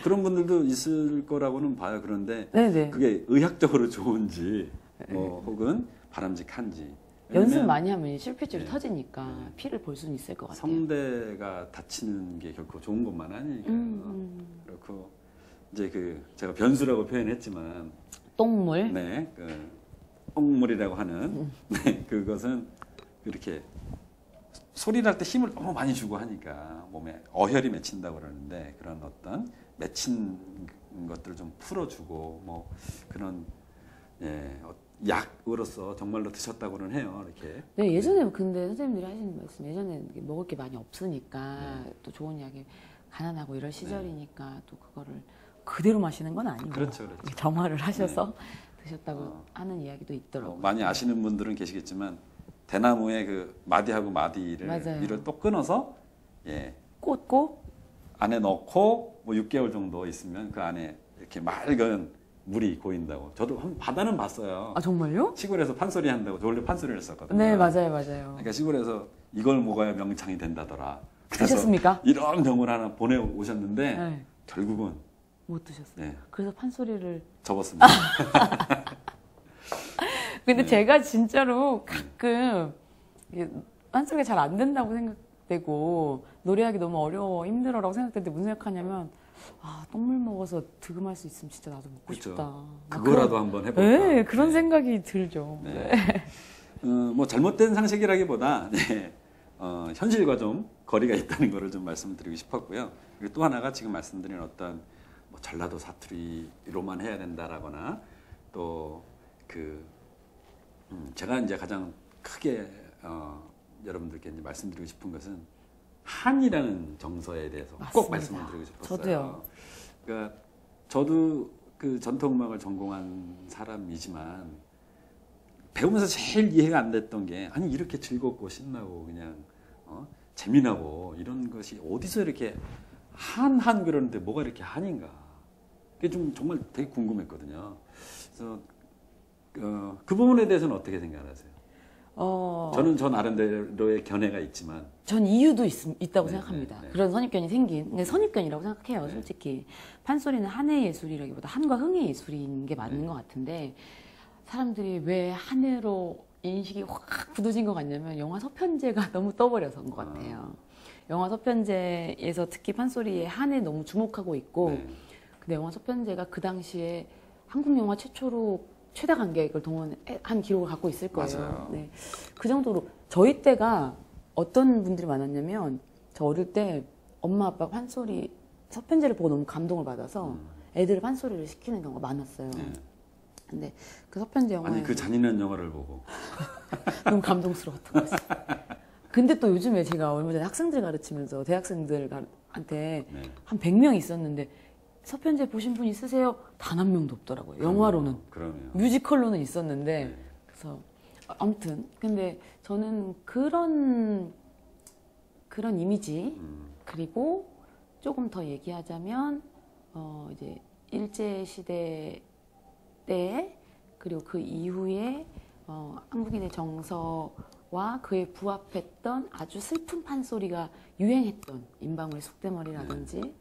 Speaker 1: 그런 분들도 있을 거라고는 봐요. 그런데
Speaker 2: 네네.
Speaker 1: 그게 의학적으로 좋은지 혹은 바람직한지.
Speaker 2: 연습
Speaker 1: 왜냐면
Speaker 2: 많이 하면 실핏줄이
Speaker 1: 네.
Speaker 2: 터지니까
Speaker 1: 네.
Speaker 2: 피를 볼 수는 있을 것 같아요.
Speaker 1: 성대가 다치는 게 결코 좋은 것만 아니니까요. 그렇고 이제 제가 변수라고 표현했지만
Speaker 2: 똥물.
Speaker 1: 네, 똥물이라고 하는 네, 그것은 이렇게 소리를 할 때 힘을 너무 많이 주고 하니까 몸에 어혈이 맺힌다고 그러는데 그런 어떤 맺힌 것들을 좀 풀어주고 뭐 그런 약으로서 정말로 드셨다고는 해요. 이렇게.
Speaker 2: 네, 예전에 근데 선생님들이 하시는 말씀, 예전에 먹을 게 많이 없으니까
Speaker 1: 네.
Speaker 2: 또 좋은 약이 가난하고 이럴 시절이니까 또 그거를 그대로 마시는 건 아니고
Speaker 1: 그렇죠, 그렇죠.
Speaker 2: 정화를 하셔서 드셨다고 하는 이야기도 있더라고요.
Speaker 1: 많이 아시는 분들은 계시겠지만 대나무의 그 마디하고 마디를
Speaker 2: 맞아요.
Speaker 1: 위를 또 끊어서
Speaker 2: 꽂고
Speaker 1: 안에 넣고 뭐 6개월 정도 있으면 그 안에 이렇게 맑은 물이 고인다고. 저도 한번 바다는 봤어요.
Speaker 2: 아 정말요?
Speaker 1: 시골에서 판소리 한다고. 저 원래 판소리를 했었거든요.
Speaker 2: 네, 맞아요.
Speaker 1: 그러니까 시골에서 이걸 먹어야 명창이 된다더라. 그래서
Speaker 2: 드셨습니까?
Speaker 1: 이런 병을 하나 보내 오셨는데
Speaker 2: 네.
Speaker 1: 결국은
Speaker 2: 못 드셨어요.
Speaker 1: 네,
Speaker 2: 그래서 판소리를.
Speaker 1: 접었습니다.
Speaker 2: 근데
Speaker 1: 네.
Speaker 2: 제가 진짜로 가끔 이게 판소리가 잘 안 된다고 생각되고 노래하기 너무 어려워 힘들어라고 생각되는데 무슨 생각하냐면 똥물 먹어서 득음할 수 있으면 진짜 나도 먹고
Speaker 1: 그렇죠.
Speaker 2: 싶다.
Speaker 1: 그거라도 한번 해볼까.
Speaker 2: 네, 그런
Speaker 1: 네.
Speaker 2: 생각이 들죠.
Speaker 1: 네. 뭐 잘못된 상식이라기보다 현실과 좀 거리가 있다는 거를 좀 말씀드리고 싶었고요. 그리고 또 하나가 지금 말씀드린 어떤 뭐 전라도 사투리로만 해야 된다라거나 또 제가 이제 가장 크게 여러분들께 이제 말씀드리고 싶은 것은 한이라는 정서에 대해서 꼭
Speaker 2: 맞습니다.
Speaker 1: 말씀을 드리고 싶었어요.
Speaker 2: 저도요.
Speaker 1: 그러니까 저도 그 전통음악을 전공한 사람이지만 배우면서 제일 이해가 안 됐던 게 아니 이렇게 즐겁고 신나고 그냥 재미나고 이런 것이 어디서 이렇게 한 그러는데 뭐가 이렇게 한인가? 그게 좀 정말 되게 궁금했거든요. 그래서 그 부분에 대해서는 어떻게 생각하세요? 저는 저 나름대로의 견해가 있지만
Speaker 2: 전 이유도 있다고
Speaker 1: 네,
Speaker 2: 생각합니다.
Speaker 1: 네, 네.
Speaker 2: 그런 선입견이 생긴. 근데 선입견이라고 생각해요,
Speaker 1: 네.
Speaker 2: 솔직히. 판소리는 한의 예술이라기보다 한과 흥의 예술인 게 맞는
Speaker 1: 네.
Speaker 2: 것 같은데 사람들이 왜 한으로 인식이 확 굳어진 것 같냐면 영화 서편제가 너무 떠버려서인 것 같아요. 영화 서편제에서 특히 판소리의 한에 너무 주목하고 있고
Speaker 1: 네.
Speaker 2: 근데 영화 서편제가 그 당시에 한국 영화 최초로 최다 관객을 동원한 기록을 갖고 있을 거예요.
Speaker 1: 맞아요.
Speaker 2: 네. 그 정도로 저희 때가 어떤 분들이 많았냐면 저 어릴 때 엄마 아빠가 판소리 서편제를 보고 너무 감동을 받아서 애들을 판소리를 시키는 경우가 많았어요.
Speaker 1: 네.
Speaker 2: 근데 그 서편제 영화에
Speaker 1: 아니 그 잔인한 영화를 보고
Speaker 2: 너무 감동스러웠던 거지. 근데 또 요즘에 제가 얼마 전에 학생들 가르치면서 대학생들한테
Speaker 1: 네.
Speaker 2: 한 100명 있었는데 서편제 보신 분 있으세요? 단 한 명도 없더라고요. 영화로는.
Speaker 1: 그러면
Speaker 2: 뮤지컬로는 있었는데
Speaker 1: 네.
Speaker 2: 그래서 아무튼 근데 저는 그런 이미지 그리고 조금 더 얘기하자면 이제 일제 시대 때 그리고 그 이후에 한국인의 정서와 와 그에 부합했던 아주 슬픈 판소리가 유행했던 인방울의 속대머리라든지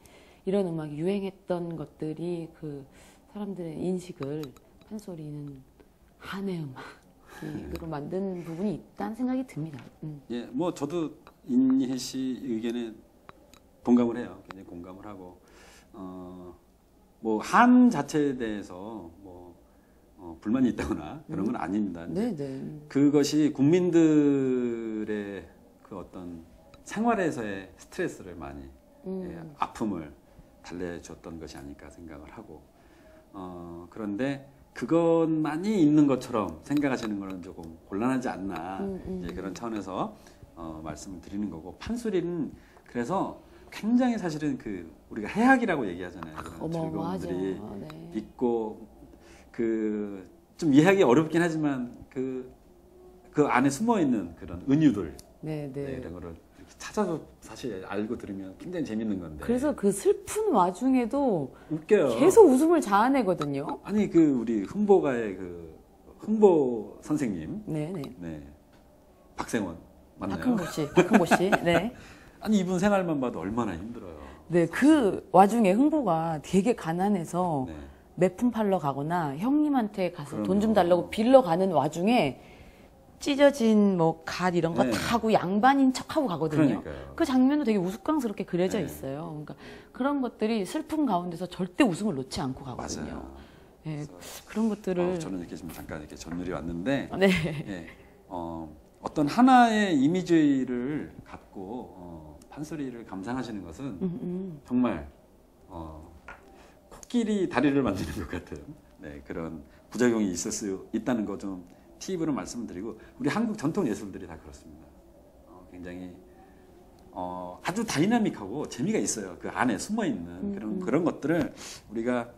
Speaker 2: 이런 음악이 유행했던 것들이 그 사람들의 인식을 판소리는 한의 음악으로 만든 부분이 있다는 생각이 듭니다.
Speaker 1: 예, 뭐 저도 인희 씨 의견에 동감을 해요. 굉장히 공감을 하고 뭐 한 자체에 대해서 뭐 불만이 있다거나 그런 건 아닙니다. 이제
Speaker 2: 네네.
Speaker 1: 그것이 국민들의 그 어떤 생활에서의 스트레스를 많이 아픔을 달래줬던 것이 아닐까 생각을 하고 그런데 그것만이 있는 것처럼 생각하시는 것은 조금 곤란하지 않나 이제 그런 차원에서 말씀을 드리는 거고 판소리는 그래서 굉장히 사실은 그 우리가 해악이라고 얘기하잖아요. 그런
Speaker 2: 어마어마하죠.
Speaker 1: 즐거움들이
Speaker 2: 네.
Speaker 1: 있고 그 좀 이해하기 어렵긴 하지만 그 안에 숨어 있는 그런 은유들
Speaker 2: 네네.
Speaker 1: 네, 이런 거를 이렇게 찾아서 사실 알고 들으면 굉장히 재밌는 건데.
Speaker 2: 그래서 그 슬픈 와중에도
Speaker 1: 웃겨요.
Speaker 2: 계속 웃음을 자아내거든요.
Speaker 1: 아니 그 우리 흥보가의 그 흥보 선생님,
Speaker 2: 네네.
Speaker 1: 네 박생원 맞나요?
Speaker 2: 박흥보 씨. 네.
Speaker 1: 아니 이분 생활만 봐도 얼마나 힘들어요.
Speaker 2: 네, 그 와중에 흥보가 되게 가난해서
Speaker 1: 네.
Speaker 2: 매품 팔러 가거나 형님한테 가서 돈 좀
Speaker 1: 그럼요.
Speaker 2: 달라고 빌러 가는 와중에 찢어진 뭐 갓 이런 거 다
Speaker 1: 네.
Speaker 2: 하고 양반인 척하고 가거든요.
Speaker 1: 그러니까요.
Speaker 2: 그 장면도 되게 우스꽝스럽게 그려져
Speaker 1: 네.
Speaker 2: 있어요. 그러니까 그런 것들이 슬픔 가운데서 절대 웃음을 놓지 않고 가거든요.
Speaker 1: 맞아요.
Speaker 2: 예, 그런 것들을
Speaker 1: 저는 이렇게 지금 잠깐 이렇게 전율이 왔는데
Speaker 2: 네.
Speaker 1: 예, 어떤 하나의 이미지를 갖고 판소리를 감상하시는 것은 정말 코끼리 다리를 만드는 것 같은 네, 그런 부작용이 있을 수 있다는 거 좀 팁으로 말씀드리고 우리 한국 전통 예술들이 다 그렇습니다. 굉장히 아주 다이나믹하고 재미가 있어요. 그 안에 숨어 있는 그런 것들을 우리가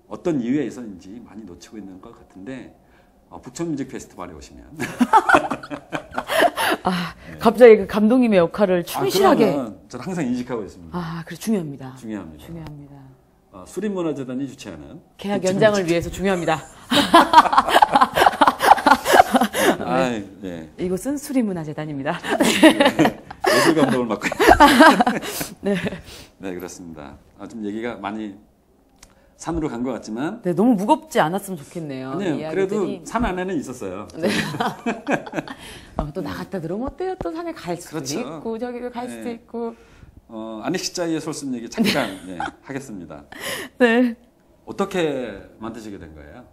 Speaker 1: 어떤 이유에서인지 많이 놓치고 있는 것 같은데 북촌뮤직 페스티벌에 오시면
Speaker 2: 갑자기 그 감독님의 역할을 충실하게
Speaker 1: 그러면 저는 항상 인식하고 있습니다.
Speaker 2: 그래 중요합니다.
Speaker 1: 중요합니다.
Speaker 2: 중요합니다.
Speaker 1: 수립문화재단이 주최하는
Speaker 2: 계약 연장을 위해서 중요합니다.
Speaker 1: 네.
Speaker 2: 이곳은 수리문화재단입니다.
Speaker 1: 예술 감독을 맡고
Speaker 2: 네.
Speaker 1: 네 그렇습니다. 좀 얘기가 많이 산으로 간 것 같지만
Speaker 2: 네, 너무 무겁지 않았으면 좋겠네요.
Speaker 1: 아니요
Speaker 2: 이야기들이.
Speaker 1: 그래도 산 안에는 있었어요.
Speaker 2: 네. 또 나갔다 들어오면 어때요? 또 산에 갈 수도
Speaker 1: 그렇죠.
Speaker 2: 있고 저기를 갈 수도
Speaker 1: 네.
Speaker 2: 있고.
Speaker 1: 안익십자의 솔씀 얘기 잠깐 하겠습니다.
Speaker 2: 네.
Speaker 1: 어떻게 만드시게 된 거예요?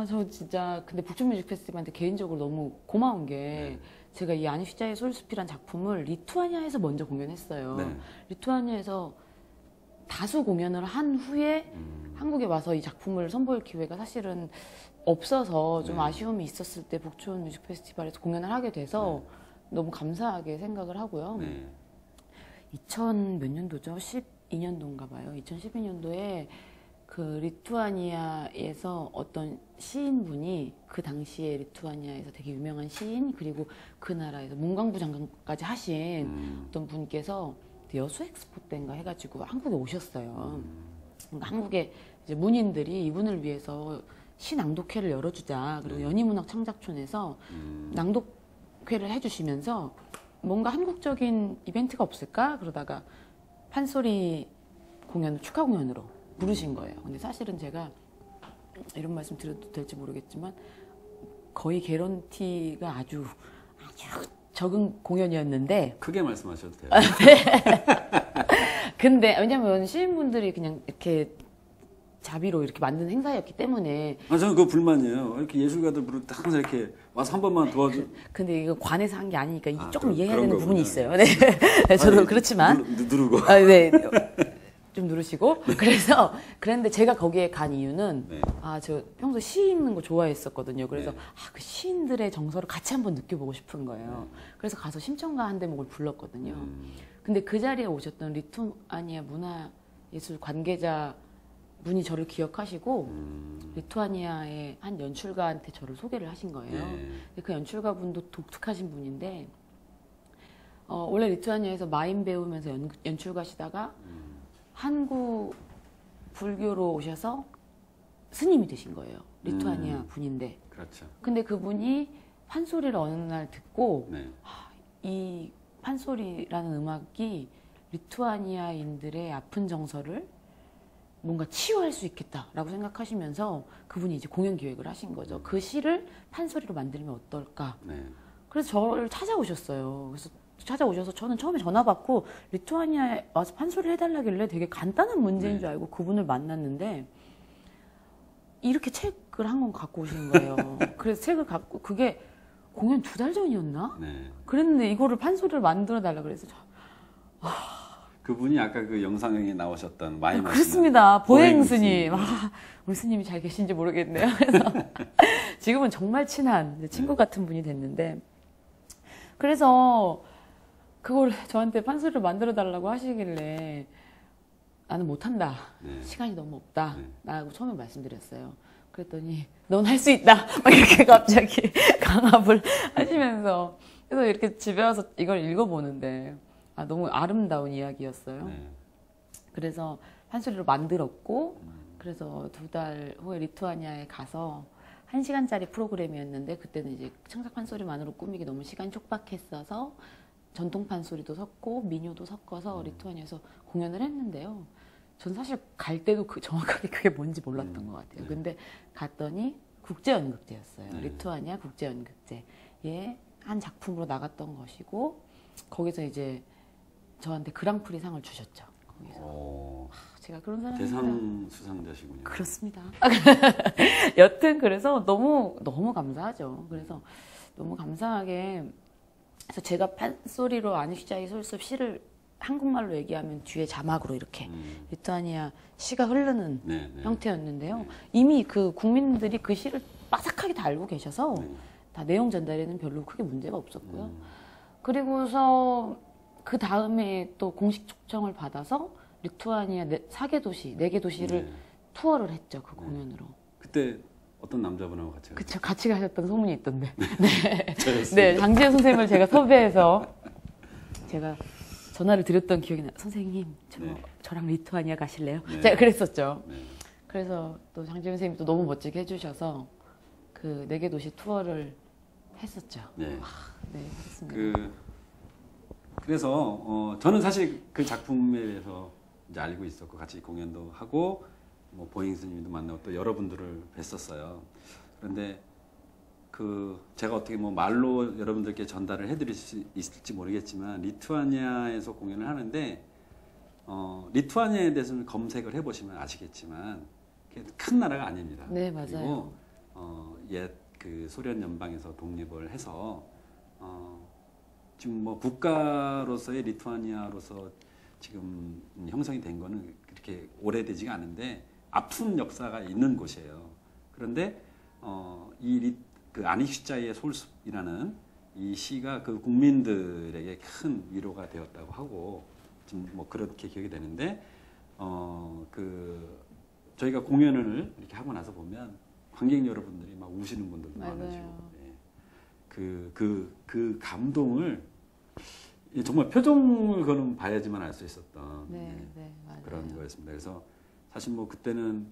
Speaker 2: 저 진짜 근데 북촌뮤직 페스티벌한테 개인적으로 너무 고마운 게 제가 이 안익십자의 솔숲이란 작품을 리투아니아에서 먼저 공연했어요.
Speaker 1: 네.
Speaker 2: 리투아니아에서 다수 공연을 한 후에 한국에 와서 이 작품을 선보일 기회가 사실은 없어서 좀 아쉬움이 있었을 때 북촌 뮤직 페스티벌에서 공연을 하게 돼서 너무 감사하게 생각을 하고요.
Speaker 1: 네.
Speaker 2: 2000 몇 년도죠? 12년도인가 봐요. 2012년도에 그 리투아니아에서 어떤 시인분이 그 당시에 리투아니아에서 되게 유명한 시인 그리고 그 나라에서 문광부 장관까지 하신 어떤 분께서 여수 엑스포 때인가 해가지고 한국에 오셨어요. 그러니까 한국에 이제 문인들이 이분을 위해서 시 낭독회를 열어주자. 그리고 연희문학 창작촌에서 낭독회를 해주시면서 뭔가 한국적인 이벤트가 없을까? 그러다가 판소리 공연을 축하 공연으로 부르신 거예요. 근데 사실은 제가 이런 말씀 드려도 될지 모르겠지만 거의 개런티가 아주 적은 공연이었는데
Speaker 1: 크게 말씀하셔도 돼요.
Speaker 2: 근데 왜냐면 시인분들이 그냥 이렇게 자비로 이렇게 만든 행사였기 때문에
Speaker 1: 저는 그거 불만이에요. 이렇게 예술가들 부를 때 항상 이렇게 와서 한 번만 도와줘.
Speaker 2: 근데 이거 관에서 한 게 아니니까 조금
Speaker 1: 그런
Speaker 2: 이해해야 되는
Speaker 1: 거구나.
Speaker 2: 부분이 있어요. 네. 저도
Speaker 1: 아니,
Speaker 2: 그렇지만
Speaker 1: 누르고.
Speaker 2: 네. 좀 누르시고 그래서 그랬는데 제가 거기에 간 이유는
Speaker 1: 네.
Speaker 2: 저 평소 시 읽는 거 좋아했었거든요. 그래서
Speaker 1: 네.
Speaker 2: 그 시인들의 정서를 같이 한번 느껴보고 싶은 거예요. 그래서 가서 심청가 한 대목을 불렀거든요. 근데 그 자리에 오셨던 리투아니아 문화예술 관계자 분이 저를 기억하시고 리투아니아의 한 연출가한테 저를 소개를 하신 거예요. 근데 그 연출가 분도 독특하신 분인데 원래 리투아니아에서 마임 배우면서 연출가시다가 한국 불교로 오셔서 스님이 되신 거예요. 리투아니아 분인데.
Speaker 1: 그렇죠.
Speaker 2: 근데 그분이 판소리를 어느 날 듣고
Speaker 1: 네.
Speaker 2: 이 판소리라는 음악이 리투아니아인들의 아픈 정서를 뭔가 치유할 수 있겠다라고 생각하시면서 그분이 이제 공연 기획을 하신 거죠. 그 시를 판소리로 만들면 어떨까?
Speaker 1: 네.
Speaker 2: 그래서 저를 찾아오셨어요. 그래서 찾아오셔서 저는 처음에 전화 받고 리투아니아에 와서 판소리를 해달라길래 되게 간단한 문제인
Speaker 1: 네.
Speaker 2: 줄 알고 그분을 만났는데 이렇게 책을 한 권 갖고 오신 거예요. 그래서 책을 갖고 그게 공연 2달 전이었나?
Speaker 1: 네.
Speaker 2: 그랬는데 이거를 판소리를 만들어 달라 그래서
Speaker 1: 그분이 아까 그 영상에 나오셨던 마이
Speaker 2: 그렇습니다. 보행 스님.
Speaker 1: 스님.
Speaker 2: 우리 스님이 잘 계신지 모르겠네요. 그래서 지금은 정말 친한 이제 친구 같은 분이 됐는데 그래서 그걸 저한테 판소리를 만들어 달라고 하시길래 나는 못한다.
Speaker 1: 네.
Speaker 2: 시간이 너무 없다.
Speaker 1: 네.
Speaker 2: 라고 처음에 말씀드렸어요. 그랬더니 넌 할 수 있다. 막 이렇게 갑자기 강압을 하시면서 그래서 이렇게 집에 와서 이걸 읽어보는데 너무 아름다운 이야기였어요.
Speaker 1: 네.
Speaker 2: 그래서 판소리로 만들었고 그래서 2달 후에 리투아니아에 가서 1시간짜리 프로그램이었는데 그때는 이제 창작 판소리만으로 꾸미기 너무 시간이 촉박했어서 전통 판소리도 섞고 민요도 섞어서 리투아니아에서 공연을 했는데요. 전 사실 갈 때도 정확하게 그게 뭔지 몰랐던 것 같아요. 근데 갔더니 국제연극제였어요.
Speaker 1: 네.
Speaker 2: 리투아니아 국제연극제의 한 작품으로 나갔던 것이고 거기서 이제 저한테 그랑프리 상을 주셨죠. 거기서 제가 그런 사람입니다.
Speaker 1: 대상 수상자시군요.
Speaker 2: 그렇습니다. 여튼 그래서 너무 감사하죠. 그래서 너무 감사하게 그래서 제가 판소리로 아니시자이 솔섭 시를 한국말로 얘기하면 뒤에 자막으로 이렇게 리투아니아 시가 흐르는
Speaker 1: 네, 네.
Speaker 2: 형태였는데요.
Speaker 1: 네.
Speaker 2: 이미 그 국민들이 그 시를 빠삭하게 다 알고 계셔서
Speaker 1: 네.
Speaker 2: 다 내용 전달에는 별로 크게 문제가 없었고요. 그리고서 그 다음에 또 공식 초청을 받아서 리투아니아 4개 도시, 4개 도시를
Speaker 1: 네.
Speaker 2: 투어를 했죠. 그 공연으로.
Speaker 1: 그때 어떤 남자분하고 같이
Speaker 2: 그쵸. 같이 가셨던 소문이 있던데.
Speaker 1: 저였습니다.
Speaker 2: 네, 장지현 선생님을 제가 섭외해서 제가 전화를 드렸던 기억이 나요. 선생님,
Speaker 1: 네.
Speaker 2: 저랑 리투아니아 가실래요?
Speaker 1: 네.
Speaker 2: 제가 그랬었죠.
Speaker 1: 네.
Speaker 2: 그래서 또 장지현 선생님이 또 너무 멋지게 해주셔서 그 4개 도시 투어를 했었죠.
Speaker 1: 네.
Speaker 2: 네, 그렇습니다.
Speaker 1: 그래서 저는 사실 그 작품에 대해서 이제 알고 있었고 같이 공연도 하고 뭐 보잉 스님도 만나고 또 여러분들을 뵀었어요. 그런데 제가 어떻게 뭐 말로 여러분들께 전달을 해드릴 수 있을지 모르겠지만 리투아니아에서 공연을 하는데 리투아니아에 대해서는 검색을 해보시면 아시겠지만 큰 나라가 아닙니다.
Speaker 2: 네, 맞아요.
Speaker 1: 그리고 옛 그 소련 연방에서 독립을 해서 지금 뭐 국가로서의 리투아니아로서 지금 형성이 된 거는 그렇게 오래되지가 않은데 아픈 역사가 있는 곳이에요. 그런데 그 아니슈자이의 솔숲이라는 이 시가 그 국민들에게 큰 위로가 되었다고 하고 지금 뭐 그렇게 기억이 되는데 저희가 공연을 이렇게 하고 나서 보면 관객 여러분들이 막 우시는 분들도
Speaker 2: 맞아요.
Speaker 1: 많으시고 그 감동을 정말 표정을 그는 봐야지만 알 수 있었던
Speaker 2: 네, 맞아요.
Speaker 1: 그런 거였습니다. 그래서 사실 뭐 그때는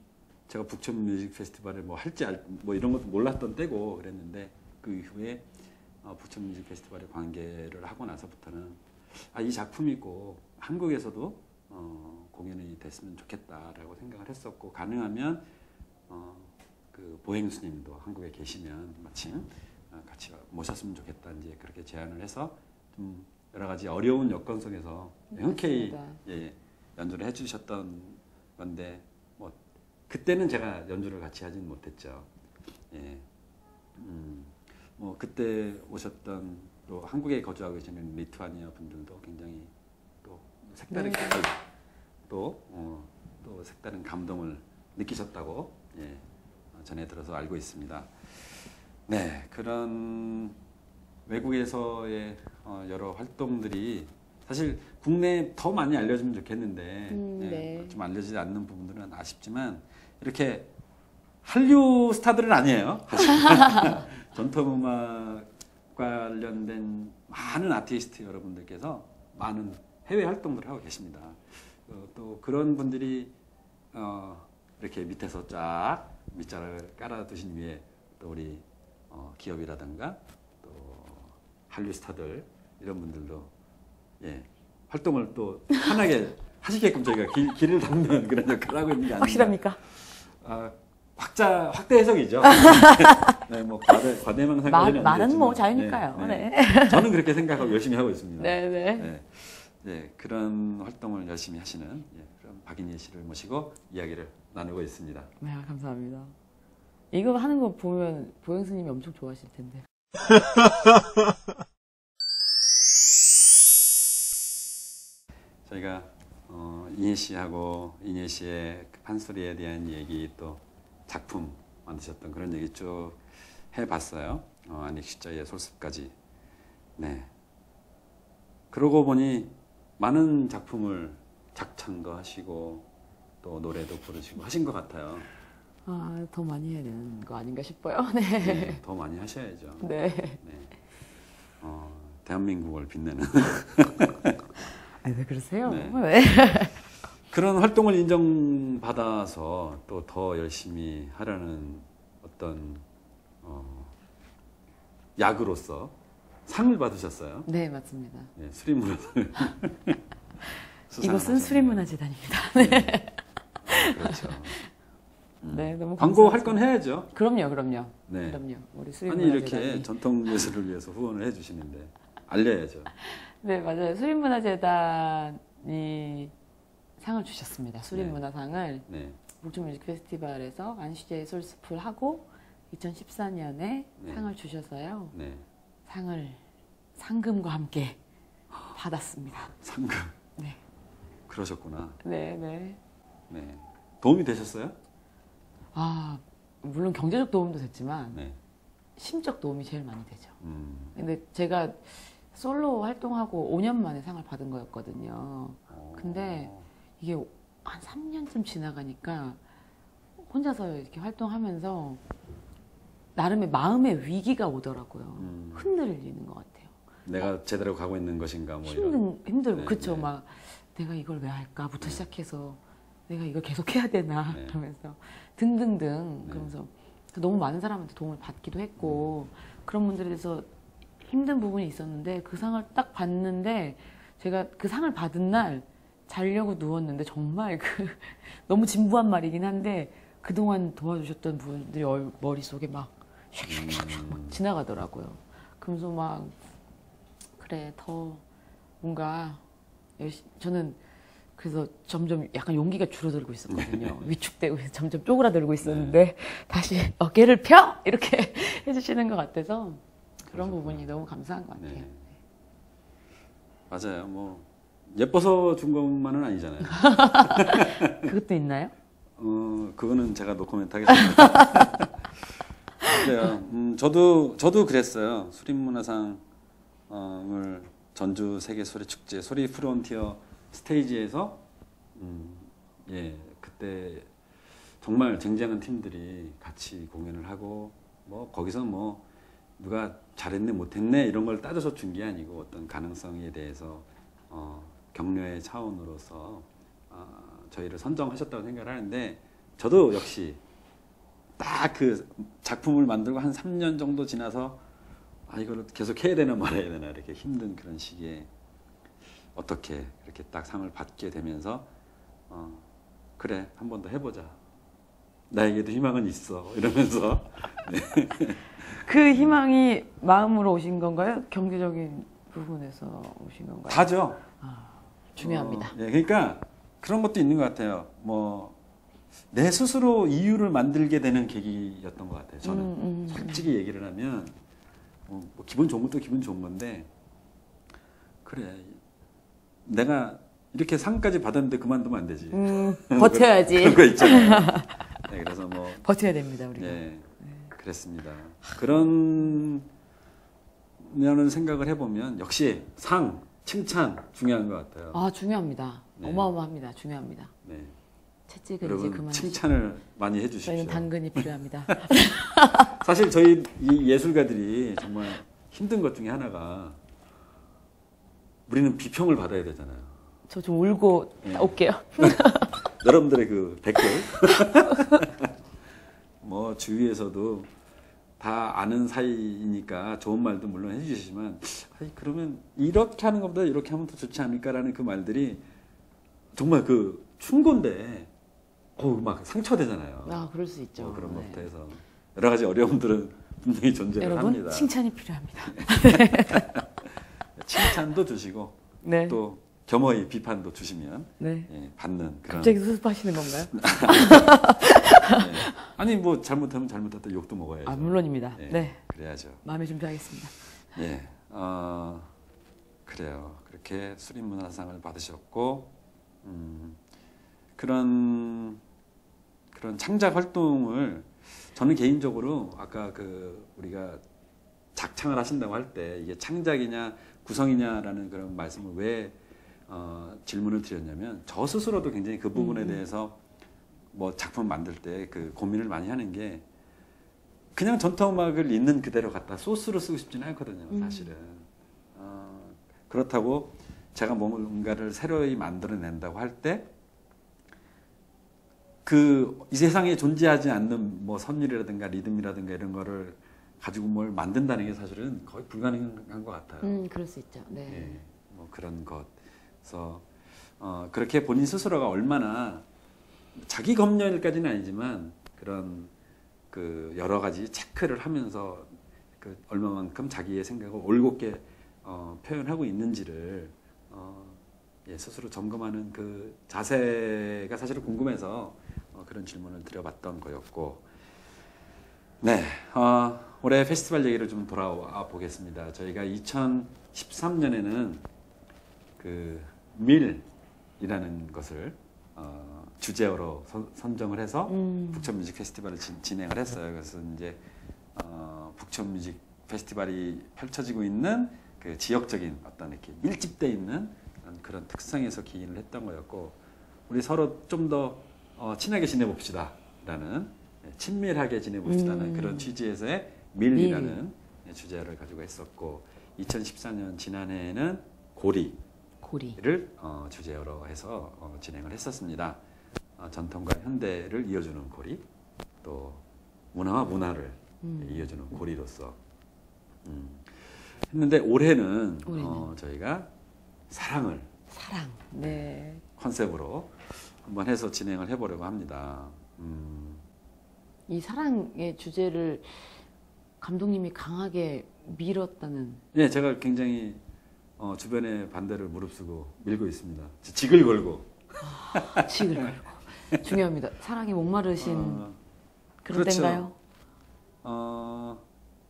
Speaker 1: 제가 북촌 뮤직 페스티벌에 뭐 할지 뭐 이런 것도 몰랐던 때고 그랬는데 그 이후에 북촌 뮤직 페스티벌에 관계를 하고 나서부터는 이 작품이 꼭 한국에서도 공연이 됐으면 좋겠다라고 생각을 했었고 가능하면 그 보행 스님도 한국에 계시면 마침 같이 모셨으면 좋겠다 이제 그렇게 제안을 해서 좀 여러 가지 어려운 여건 속에서 흔쾌히 연주를 해주셨던 건데 뭐 그때는 제가 연주를 같이 하진 못했죠. 뭐 그때 오셨던 또 한국에 거주하고 계시는 리투아니아 분들도 굉장히 또 색다르게 또 색다른 감동을 느끼셨다고 전해 들어서 알고 있습니다. 네, 그런 외국에서의 여러 활동들이 사실 국내에 더 많이 알려지면 좋겠는데 좀 알려지지 않는 부분들은 아쉽지만 이렇게 한류 스타들은 아니에요. 전통음악 관련된 많은 아티스트 여러분들께서 많은 해외 활동들을 하고 계십니다. 또 그런 분들이 이렇게 밑에서 쫙 밑자락을 깔아두신 위에 또 우리 기업이라든가 한류 스타들 이런 분들도 예, 활동을 또 편하게 하시게끔 저희가 길을 닦는 그런 역할을 하고 있는 게 아닌가.
Speaker 2: 확실합니까?
Speaker 1: 아, 확대 해석이죠. 네, 뭐 과대망상까지는
Speaker 2: 말은 뭐 자유니까요. 네.
Speaker 1: 저는 그렇게 생각하고 열심히 하고 있습니다.
Speaker 2: 네네.
Speaker 1: 네. 네, 그런 활동을 열심히 하시는 그런 박인희 씨를 모시고 이야기를 나누고 있습니다.
Speaker 2: 네, 감사합니다. 이거 하는 거 보면 보영 스님이 엄청 좋아하실 텐데.
Speaker 1: 저희가 인희 씨하고 인희 씨의 판소리에 대한 얘기 또 작품 만드셨던 그런 얘기 쭉 해봤어요. 안익시자의 솔습까지. 네. 그러고 보니 많은 작품을 작창도 하시고 또 노래도 부르시고 하신 것 같아요.
Speaker 2: 아, 더 많이 해야 되는 거 아닌가 싶어요. 네.
Speaker 1: 네, 더 많이 하셔야죠.
Speaker 2: 네.
Speaker 1: 네. 대한민국을 빛내는
Speaker 2: 아, 왜 그러세요?
Speaker 1: 네.
Speaker 2: 네.
Speaker 1: 그런 활동을 인정받아서 또 더 열심히 하려는 어떤 약으로서 상을 받으셨어요.
Speaker 2: 네, 맞습니다.
Speaker 1: 네, 수립문화를
Speaker 2: 이곳은 수립문화재단입니다.
Speaker 1: 네. 그렇죠.
Speaker 2: 네, 너무
Speaker 1: 광고 할
Speaker 2: 감사합니다.
Speaker 1: 건 해야죠.
Speaker 2: 그럼요.
Speaker 1: 네.
Speaker 2: 그럼요. 우리
Speaker 1: 아니
Speaker 2: 수립문화재단이.
Speaker 1: 이렇게 전통 예술을 위해서 후원을 해주시는데 알려야죠.
Speaker 2: 네, 맞아요. 수립문화재단이 상을 주셨습니다. 수립문화상을
Speaker 1: 네.
Speaker 2: 북촌뮤직 페스티벌에서 안시제의 솔스풀 하고 2014년에
Speaker 1: 네.
Speaker 2: 상을 주셔서요.
Speaker 1: 네.
Speaker 2: 상을 상금과 함께 받았습니다.
Speaker 1: 상금.
Speaker 2: 네.
Speaker 1: 그러셨구나.
Speaker 2: 네, 네.
Speaker 1: 네. 도움이 되셨어요?
Speaker 2: 아, 물론 경제적 도움도 됐지만
Speaker 1: 네.
Speaker 2: 심적 도움이 제일 많이 되죠.
Speaker 1: 음.
Speaker 2: 근데 제가 솔로 활동하고 5년 만에 상을 받은 거였거든요. 근데 이게 한 3년쯤 지나가니까 혼자서 이렇게 활동하면서 나름의 마음의 위기가 오더라고요. 흔들리는 것 같아요.
Speaker 1: 내가 제대로 가고 있는 것인가 뭐 이런.
Speaker 2: 힘들고
Speaker 1: 네,
Speaker 2: 그쵸.
Speaker 1: 네.
Speaker 2: 막 내가 이걸 왜 할까부터 시작해서 내가 이걸 계속 해야 되나
Speaker 1: 네.
Speaker 2: 그러면서 등등등
Speaker 1: 네.
Speaker 2: 그러면서 너무 많은 사람한테 도움을 받기도 했고 그런 분들에 대해서 힘든 부분이 있었는데 그 상을 딱 받는데 제가 그 상을 받은 날 자려고 누웠는데 정말 너무 진부한 말이긴 한데 그동안 도와주셨던 분들이 머릿속에 막 샥샥샥 막 지나가더라고요. 그러면서 막 그래 더 뭔가 저는 그래서 점점 약간 용기가 줄어들고 있었거든요. 위축되고 점점 쪼그라들고 있었는데 다시 어깨를 펴! 이렇게 해주시는 것 같아서 그런 부분이 너무 감사한 것 같아요.
Speaker 1: 네. 맞아요. 뭐 예뻐서 준 것만은 아니잖아요.
Speaker 2: 그것도 있나요?
Speaker 1: 그거는 제가 노코멘트 하겠습니다. 그래요. 저도 그랬어요. 수립문화상을 전주 세계 소리 축제 소리 프론티어 스테이지에서 예 그때 정말 쟁쟁한 팀들이 같이 공연을 하고 뭐 거기서 뭐 누가 잘했네 못했네 이런 걸 따져서 준 게 아니고 어떤 가능성에 대해서 격려의 차원으로서 저희를 선정하셨다고 생각을 하는데 저도 역시 딱 그 작품을 만들고 한 3년 정도 지나서 이걸 계속 해야 되나 말아야 되나 이렇게 힘든 그런 시기에 어떻게 이렇게 딱 상을 받게 되면서 그래 한 번 더 해보자 나에게도 희망은 있어 이러면서 네.
Speaker 2: 그 희망이 마음으로 오신 건가요? 경제적인 부분에서 오신 건가요?
Speaker 1: 다죠.
Speaker 2: 중요합니다.
Speaker 1: 네, 그러니까 그런 것도 있는 것 같아요. 뭐 내 스스로 이유를 만들게 되는 계기였던 것 같아요. 저는 솔직히 얘기를 하면 뭐 기분 좋은 것도 기분 좋은 건데 그래 내가 이렇게 상까지 받았는데 그만두면 안 되지.
Speaker 2: 버텨야지.
Speaker 1: 그런 거 있잖아요. 네, 그래서 뭐
Speaker 2: 버텨야 됩니다, 우리가.
Speaker 1: 네, 그랬습니다. 그런 면을 생각을 해보면 역시 상, 칭찬 중요한 것 같아요.
Speaker 2: 아, 중요합니다.
Speaker 1: 네.
Speaker 2: 어마어마합니다. 중요합니다.
Speaker 1: 네.
Speaker 2: 채찍은 이제
Speaker 1: 여러분
Speaker 2: 그만하시고.
Speaker 1: 칭찬을 많이 해주십시오.
Speaker 2: 저희는 당근이 필요합니다.
Speaker 1: 사실 저희 이 예술가들이 정말 힘든 것 중에 하나가 우리는 비평을 받아야 되잖아요.
Speaker 2: 저 좀 울고
Speaker 1: 네.
Speaker 2: 올게요.
Speaker 1: 여러분들의 그 댓글 뭐 주위에서도 다 아는 사이니까 좋은 말도 물론 해주시지만 아니, 그러면 이렇게 하는 것보다 이렇게 하면 더 좋지 않을까라는 그 말들이 정말 그 충고인데 막 상처되잖아요.
Speaker 2: 아, 그럴 수 있죠.
Speaker 1: 그런
Speaker 2: 네.
Speaker 1: 것부터 해서 여러 가지 어려움들은 분명히 존재를
Speaker 2: 여러분,
Speaker 1: 합니다.
Speaker 2: 칭찬이 필요합니다.
Speaker 1: 칭찬도 주시고
Speaker 2: 네.
Speaker 1: 또 겸허히 비판도 주시면
Speaker 2: 네.
Speaker 1: 예, 받는 그런.
Speaker 2: 갑자기 수습하시는 건가요?
Speaker 1: 예. 아니 뭐 잘못하면 잘못했다 욕도 먹어야죠.
Speaker 2: 아, 물론입니다.
Speaker 1: 예,
Speaker 2: 네.
Speaker 1: 그래야죠.
Speaker 2: 마음의 준비하겠습니다.
Speaker 1: 예, 그래요. 그렇게 수립문화상을 받으셨고 그런 창작 활동을 저는 개인적으로 아까 그 우리가 작창을 하신다고 할 때 이게 창작이냐 구성이냐라는 그런 말씀을 왜 질문을 드렸냐면 저 스스로도 굉장히 그 부분에 대해서 뭐 작품 만들 때 그 고민을 많이 하는 게 그냥 전통음악을 있는 그대로 갖다 소스로 쓰고 싶지는 않거든요, 사실은. 그렇다고 제가 뭔가를 새로이 만들어낸다고 할 때 그 이 세상에 존재하지 않는 뭐 선율이라든가 리듬이라든가 이런 거를 가지고 뭘 만든다는 게 사실은 거의 불가능한 것 같아요.
Speaker 2: 그럴 수 있죠. 네.
Speaker 1: 예, 뭐 그런 것. 그래서 그렇게 본인 스스로가 얼마나 자기 검열까지는 아니지만 그런 그 여러 가지 체크를 하면서 그 얼마만큼 자기의 생각을 올곧게 표현하고 있는지를 예, 스스로 점검하는 그 자세가 사실은 궁금해서 그런 질문을 드려봤던 거였고, 네, 올해 페스티벌 얘기를 좀 돌아와 보겠습니다. 저희가 2013년에는 그 밀이라는 것을 주제어로 선정을 해서 북촌 뮤직 페스티벌을 진행을 했어요. 그래서 이제 북촌 뮤직 페스티벌이 펼쳐지고 있는 그 지역적인 어떤 이렇게 밀집돼 있는 그런 특성에서 기인을 했던 거였고, 우리 서로 좀 더 친하게 지내봅시다라는, 친밀하게 지내봅시다는 그런 취지에서의 밀이라는 주제를 가지고 했었고, 2014년 지난해에는 고리를 주제어로 해서 진행을 했었습니다. 전통과 현대를 이어주는 고리, 또 문화와 문화를 이어주는 고리로서 했는데, 올해는 저희가 사랑
Speaker 2: 네.
Speaker 1: 컨셉으로 한번 해서 진행을 해보려고 합니다.
Speaker 2: 이 사랑의 주제를 감독님이 강하게 밀었다는.
Speaker 1: 예, 제가 굉장히 주변의 반대를 무릅쓰고 밀고 있습니다. 직을 걸고.
Speaker 2: 직을 걸고. 중요합니다. 사랑에 목마르신 그런
Speaker 1: 그렇죠.
Speaker 2: 때인가요?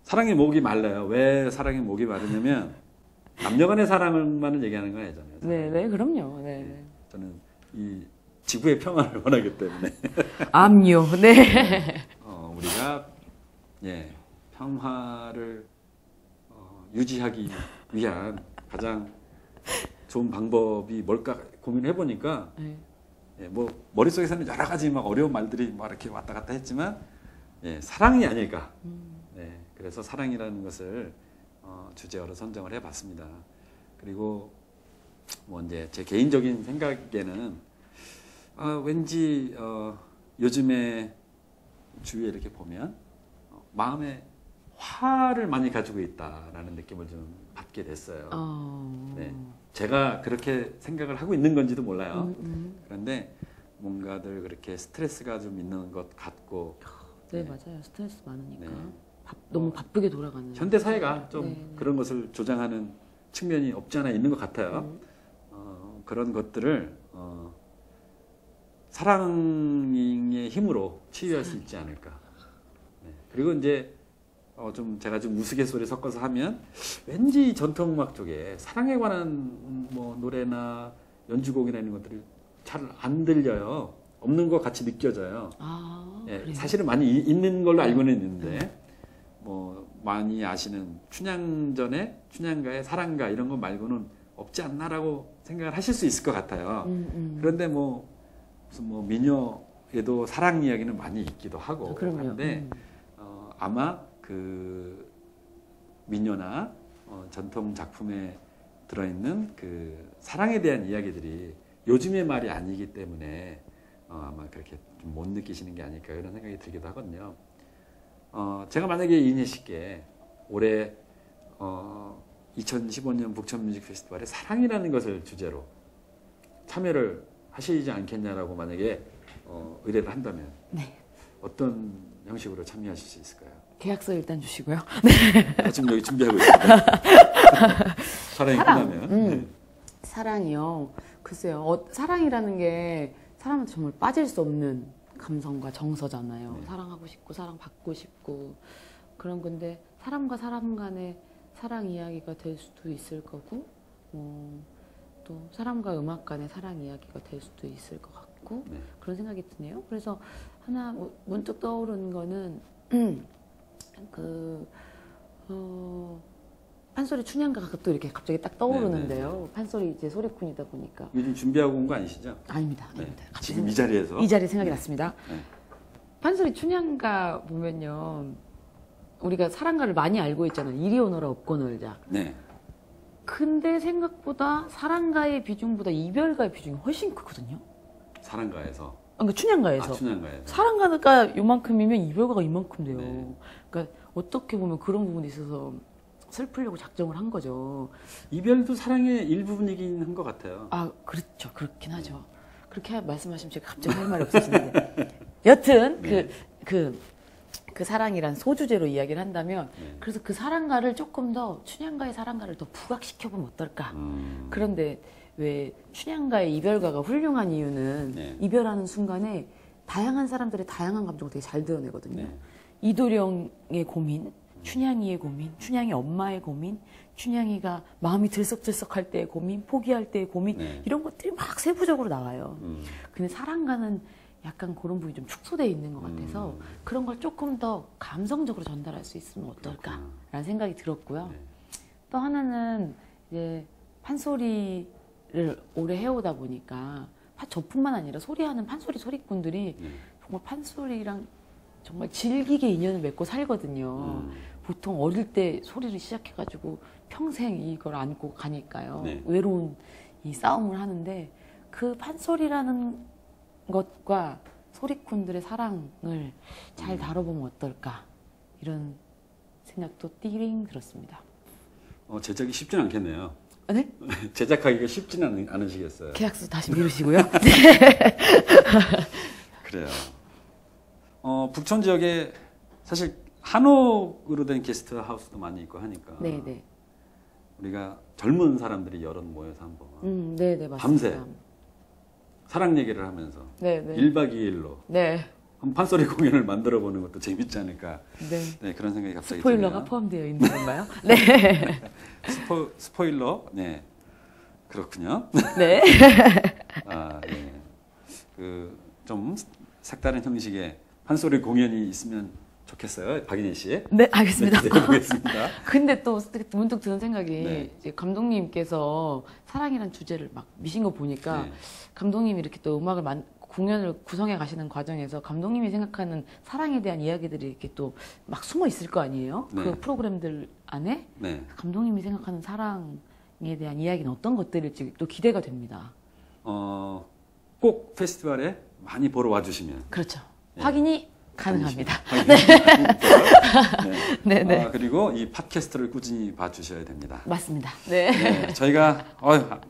Speaker 1: 사랑의 목이 말라요. 왜 사랑의 목이 마르냐면 남녀간의 사랑만을 얘기하는 건 아니잖아요.
Speaker 2: 네, 그럼요. 네.
Speaker 1: 저는 이 지구의 평화를 원하기 때문에
Speaker 2: 압류. 네.
Speaker 1: 우리가 평화를 유지하기 위한 가장 좋은 방법이 뭘까 고민을 해보니까 뭐 머릿속에서는 여러 가지 막 어려운 말들이 막 이렇게 왔다 갔다 했지만 사랑이 아닐까. 그래서 사랑이라는 것을 주제어로 선정을 해봤습니다. 그리고 뭐 이제 제 개인적인 생각에는 왠지 요즘에 주위에 이렇게 보면 마음에 화를 많이 가지고 있다라는 느낌을 좀 받게 됐어요. 네, 제가 그렇게 생각을 하고 있는 건지도 몰라요. 그런데 뭔가들 그렇게 스트레스가 좀 있는 것 같고.
Speaker 2: 네, 맞아요. 스트레스 많으니까.
Speaker 1: 네.
Speaker 2: 너무 바쁘게 돌아가는.
Speaker 1: 현대 사회가 좀 그런 것을 조장하는 측면이 없지 않아 있는 것 같아요. 그런 것들을 사랑의 힘으로 치유할 수 있지 않을까. 네. 그리고 이제 좀 제가 좀 우스갯소리 섞어서 하면 왠지 전통음악 쪽에 사랑에 관한 뭐 노래나 연주곡이나 이런 것들이 잘 안 들려요. 없는 것 같이 느껴져요. 사실은 많이 있는 걸로 알고는 있는데 뭐 많이 아시는 춘향가의 사랑가 이런 거 말고는 없지 않나라고 생각을 하실 수 있을 것 같아요. 그런데 무슨 민요에도 사랑 이야기는 많이 있기도 하고 한데 아마 그 민요나 전통 작품에 들어있는 그 사랑에 대한 이야기들이 요즘의 말이 아니기 때문에 아마 그렇게 좀 못 느끼시는 게 아닐까 이런 생각이 들기도 하거든요. 제가 만약에 이인혜 씨께 올해 2015년 북천 뮤직 페스티벌에 사랑이라는 것을 주제로 참여를 하시지 않겠냐라고 만약에 의뢰를 한다면
Speaker 2: 네.
Speaker 1: 어떤 형식으로 참여하실 수 있을까요?
Speaker 2: 계약서 일단 주시고요.
Speaker 1: 지금 여기 준비하고 있습니다. 사랑이
Speaker 2: 사랑.
Speaker 1: 끝나면. 네.
Speaker 2: 사랑이요. 글쎄요. 사랑이라는 게 사람한테 정말 빠질 수 없는 감성과 정서잖아요.
Speaker 1: 네.
Speaker 2: 사랑하고 싶고 사랑받고 싶고 그런 건데 사람과 사람 간의 사랑 이야기가 될 수도 있을 거고 또 사람과 음악 간의 사랑 이야기가 될 수도 있을 것 같고
Speaker 1: 네.
Speaker 2: 그런 생각이 드네요. 그래서 하나 문득 떠오르는 거는 판소리 춘향가가 또 이렇게 갑자기 딱 떠오르는데요. 판소리 이제 소리꾼이다 보니까
Speaker 1: 요즘 준비하고 온 거 아니시죠?
Speaker 2: 아닙니다.
Speaker 1: 네.
Speaker 2: 아닙니다. 갑자기
Speaker 1: 지금 이 자리에서.
Speaker 2: 이 자리에 생각이 났습니다.
Speaker 1: 네.
Speaker 2: 판소리 춘향가 보면요. 우리가 사랑가를 많이 알고 있잖아요. 이리 오너라 업고 놀자.
Speaker 1: 네.
Speaker 2: 근데 생각보다 사랑가의 비중보다 이별가의 비중이 훨씬 크거든요.
Speaker 1: 사랑가에서.
Speaker 2: 그러니까 춘향가에서.
Speaker 1: 춘향가에서.
Speaker 2: 사랑가가 요만큼이면 이별가가 이만큼 돼요.
Speaker 1: 네.
Speaker 2: 그러니까 어떻게 보면 그런 부분이 있어서 슬프려고 작정을 한 거죠.
Speaker 1: 이별도 사랑의 일부분이긴 한 것 같아요.
Speaker 2: 아, 그렇죠. 그렇긴 하죠. 그렇게 말씀하시면 제가 갑자기 할 말이 없으시는데. 여튼,
Speaker 1: 네.
Speaker 2: 그 사랑이란 소주제로 이야기를 한다면,
Speaker 1: 네.
Speaker 2: 그래서 그 사랑가를 조금 더, 춘향가의 사랑가를 더 부각시켜보면 어떨까. 그런데 왜 춘향가의 이별가가 훌륭한 이유는
Speaker 1: 네.
Speaker 2: 이별하는 순간에 다양한 사람들의 다양한 감정을 되게 잘 드러내거든요.
Speaker 1: 네.
Speaker 2: 이도령의 고민, 춘향이의 고민, 춘향이 엄마의 고민, 춘향이가 마음이 들썩들썩할 때의 고민, 포기할 때의 고민
Speaker 1: 네.
Speaker 2: 이런 것들이 막 세부적으로 나와요. 근데 사랑가는 약간 그런 부분이 좀 축소되어 있는 것 같아서 그런 걸 조금 더 감성적으로 전달할 수 있으면 어떨까라는 생각이 들었고요.
Speaker 1: 네.
Speaker 2: 또 하나는 이제 판소리를 오래 해오다 보니까 저뿐만 아니라 소리하는 판소리 소리꾼들이
Speaker 1: 네.
Speaker 2: 정말 판소리랑 정말 질기게 인연을 맺고 살거든요. 보통 어릴 때 소리를 시작해가지고 평생 이걸 안고 가니까요.
Speaker 1: 네.
Speaker 2: 외로운 이 싸움을 하는데 그 판소리라는 것과 소리꾼들의 사랑을 잘 다뤄보면 어떨까 이런 생각도 띠링 들었습니다.
Speaker 1: 제작이 쉽진 않겠네요.
Speaker 2: 네?
Speaker 1: 제작하기가 쉽지는 않으시겠어요.
Speaker 2: 계약서 다시 미루시고요.
Speaker 1: 그래요. 북촌 지역에 사실 한옥으로 된 게스트 하우스도 많이 있고 하니까
Speaker 2: 네네.
Speaker 1: 우리가 젊은 사람들이 여럿 모여서 한번
Speaker 2: 네네, 맞습니다.
Speaker 1: 밤새 사랑 얘기를 하면서
Speaker 2: 네네.
Speaker 1: 1박 2일로
Speaker 2: 네.
Speaker 1: 한 판소리 공연을 만들어 보는 것도 재밌지 않을까.
Speaker 2: 네.
Speaker 1: 네, 그런 생각이 갑자기
Speaker 2: 스포일러가
Speaker 1: 드네요.
Speaker 2: 포함되어 있는 건가요? 네.
Speaker 1: 스포일러? 네. 그렇군요.
Speaker 2: 네.
Speaker 1: 아, 예. 좀 색다른 형식의 판소리 공연이 있으면 좋겠어요. 박인혜 씨.
Speaker 2: 네, 알겠습니다.
Speaker 1: 네, 기대해보겠습니다.
Speaker 2: 근데 또 문득 드는 생각이
Speaker 1: 네.
Speaker 2: 이제 감독님께서 사랑이란 주제를 막 미신 거 보니까
Speaker 1: 네.
Speaker 2: 감독님이 이렇게 또 공연을 구성해 가시는 과정에서 감독님이 생각하는 사랑에 대한 이야기들이 이렇게 또 막 숨어 있을 거 아니에요?
Speaker 1: 네.
Speaker 2: 그 프로그램들 안에
Speaker 1: 네.
Speaker 2: 감독님이 생각하는 사랑에 대한 이야기는 어떤 것들일지 또 기대가 됩니다.
Speaker 1: 꼭 페스티벌에 많이 보러 와주시면.
Speaker 2: 그렇죠.
Speaker 1: 네.
Speaker 2: 확인이 가능합니다.
Speaker 1: 네.
Speaker 2: 네.
Speaker 1: 그리고 이 팟캐스트를 꾸준히 봐주셔야 됩니다.
Speaker 2: 맞습니다. 네.
Speaker 1: 네, 저희가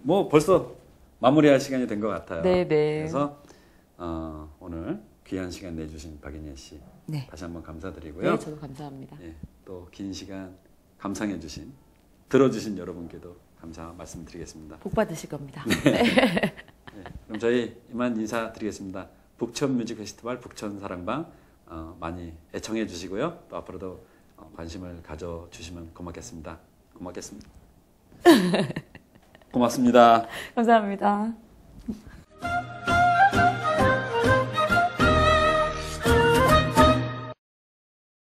Speaker 1: 뭐 벌써 마무리할 시간이 된 것 같아요.
Speaker 2: 네.
Speaker 1: 그래서 오늘 귀한 시간 내주신 박인혜 씨
Speaker 2: 네.
Speaker 1: 다시 한번 감사드리고요.
Speaker 2: 네, 저도 감사합니다.
Speaker 1: 예, 또 긴 시간 감상해주신 들어주신 여러분께도 감사 말씀드리겠습니다.
Speaker 2: 복 받으실 겁니다.
Speaker 1: 네, 그럼 저희 이만 인사드리겠습니다. 북천 뮤직 페스티벌 북천 사랑방 많이 애청해 주시고요. 또 앞으로도 관심을 가져주시면 고맙겠습니다. 고맙습니다.
Speaker 2: 감사합니다.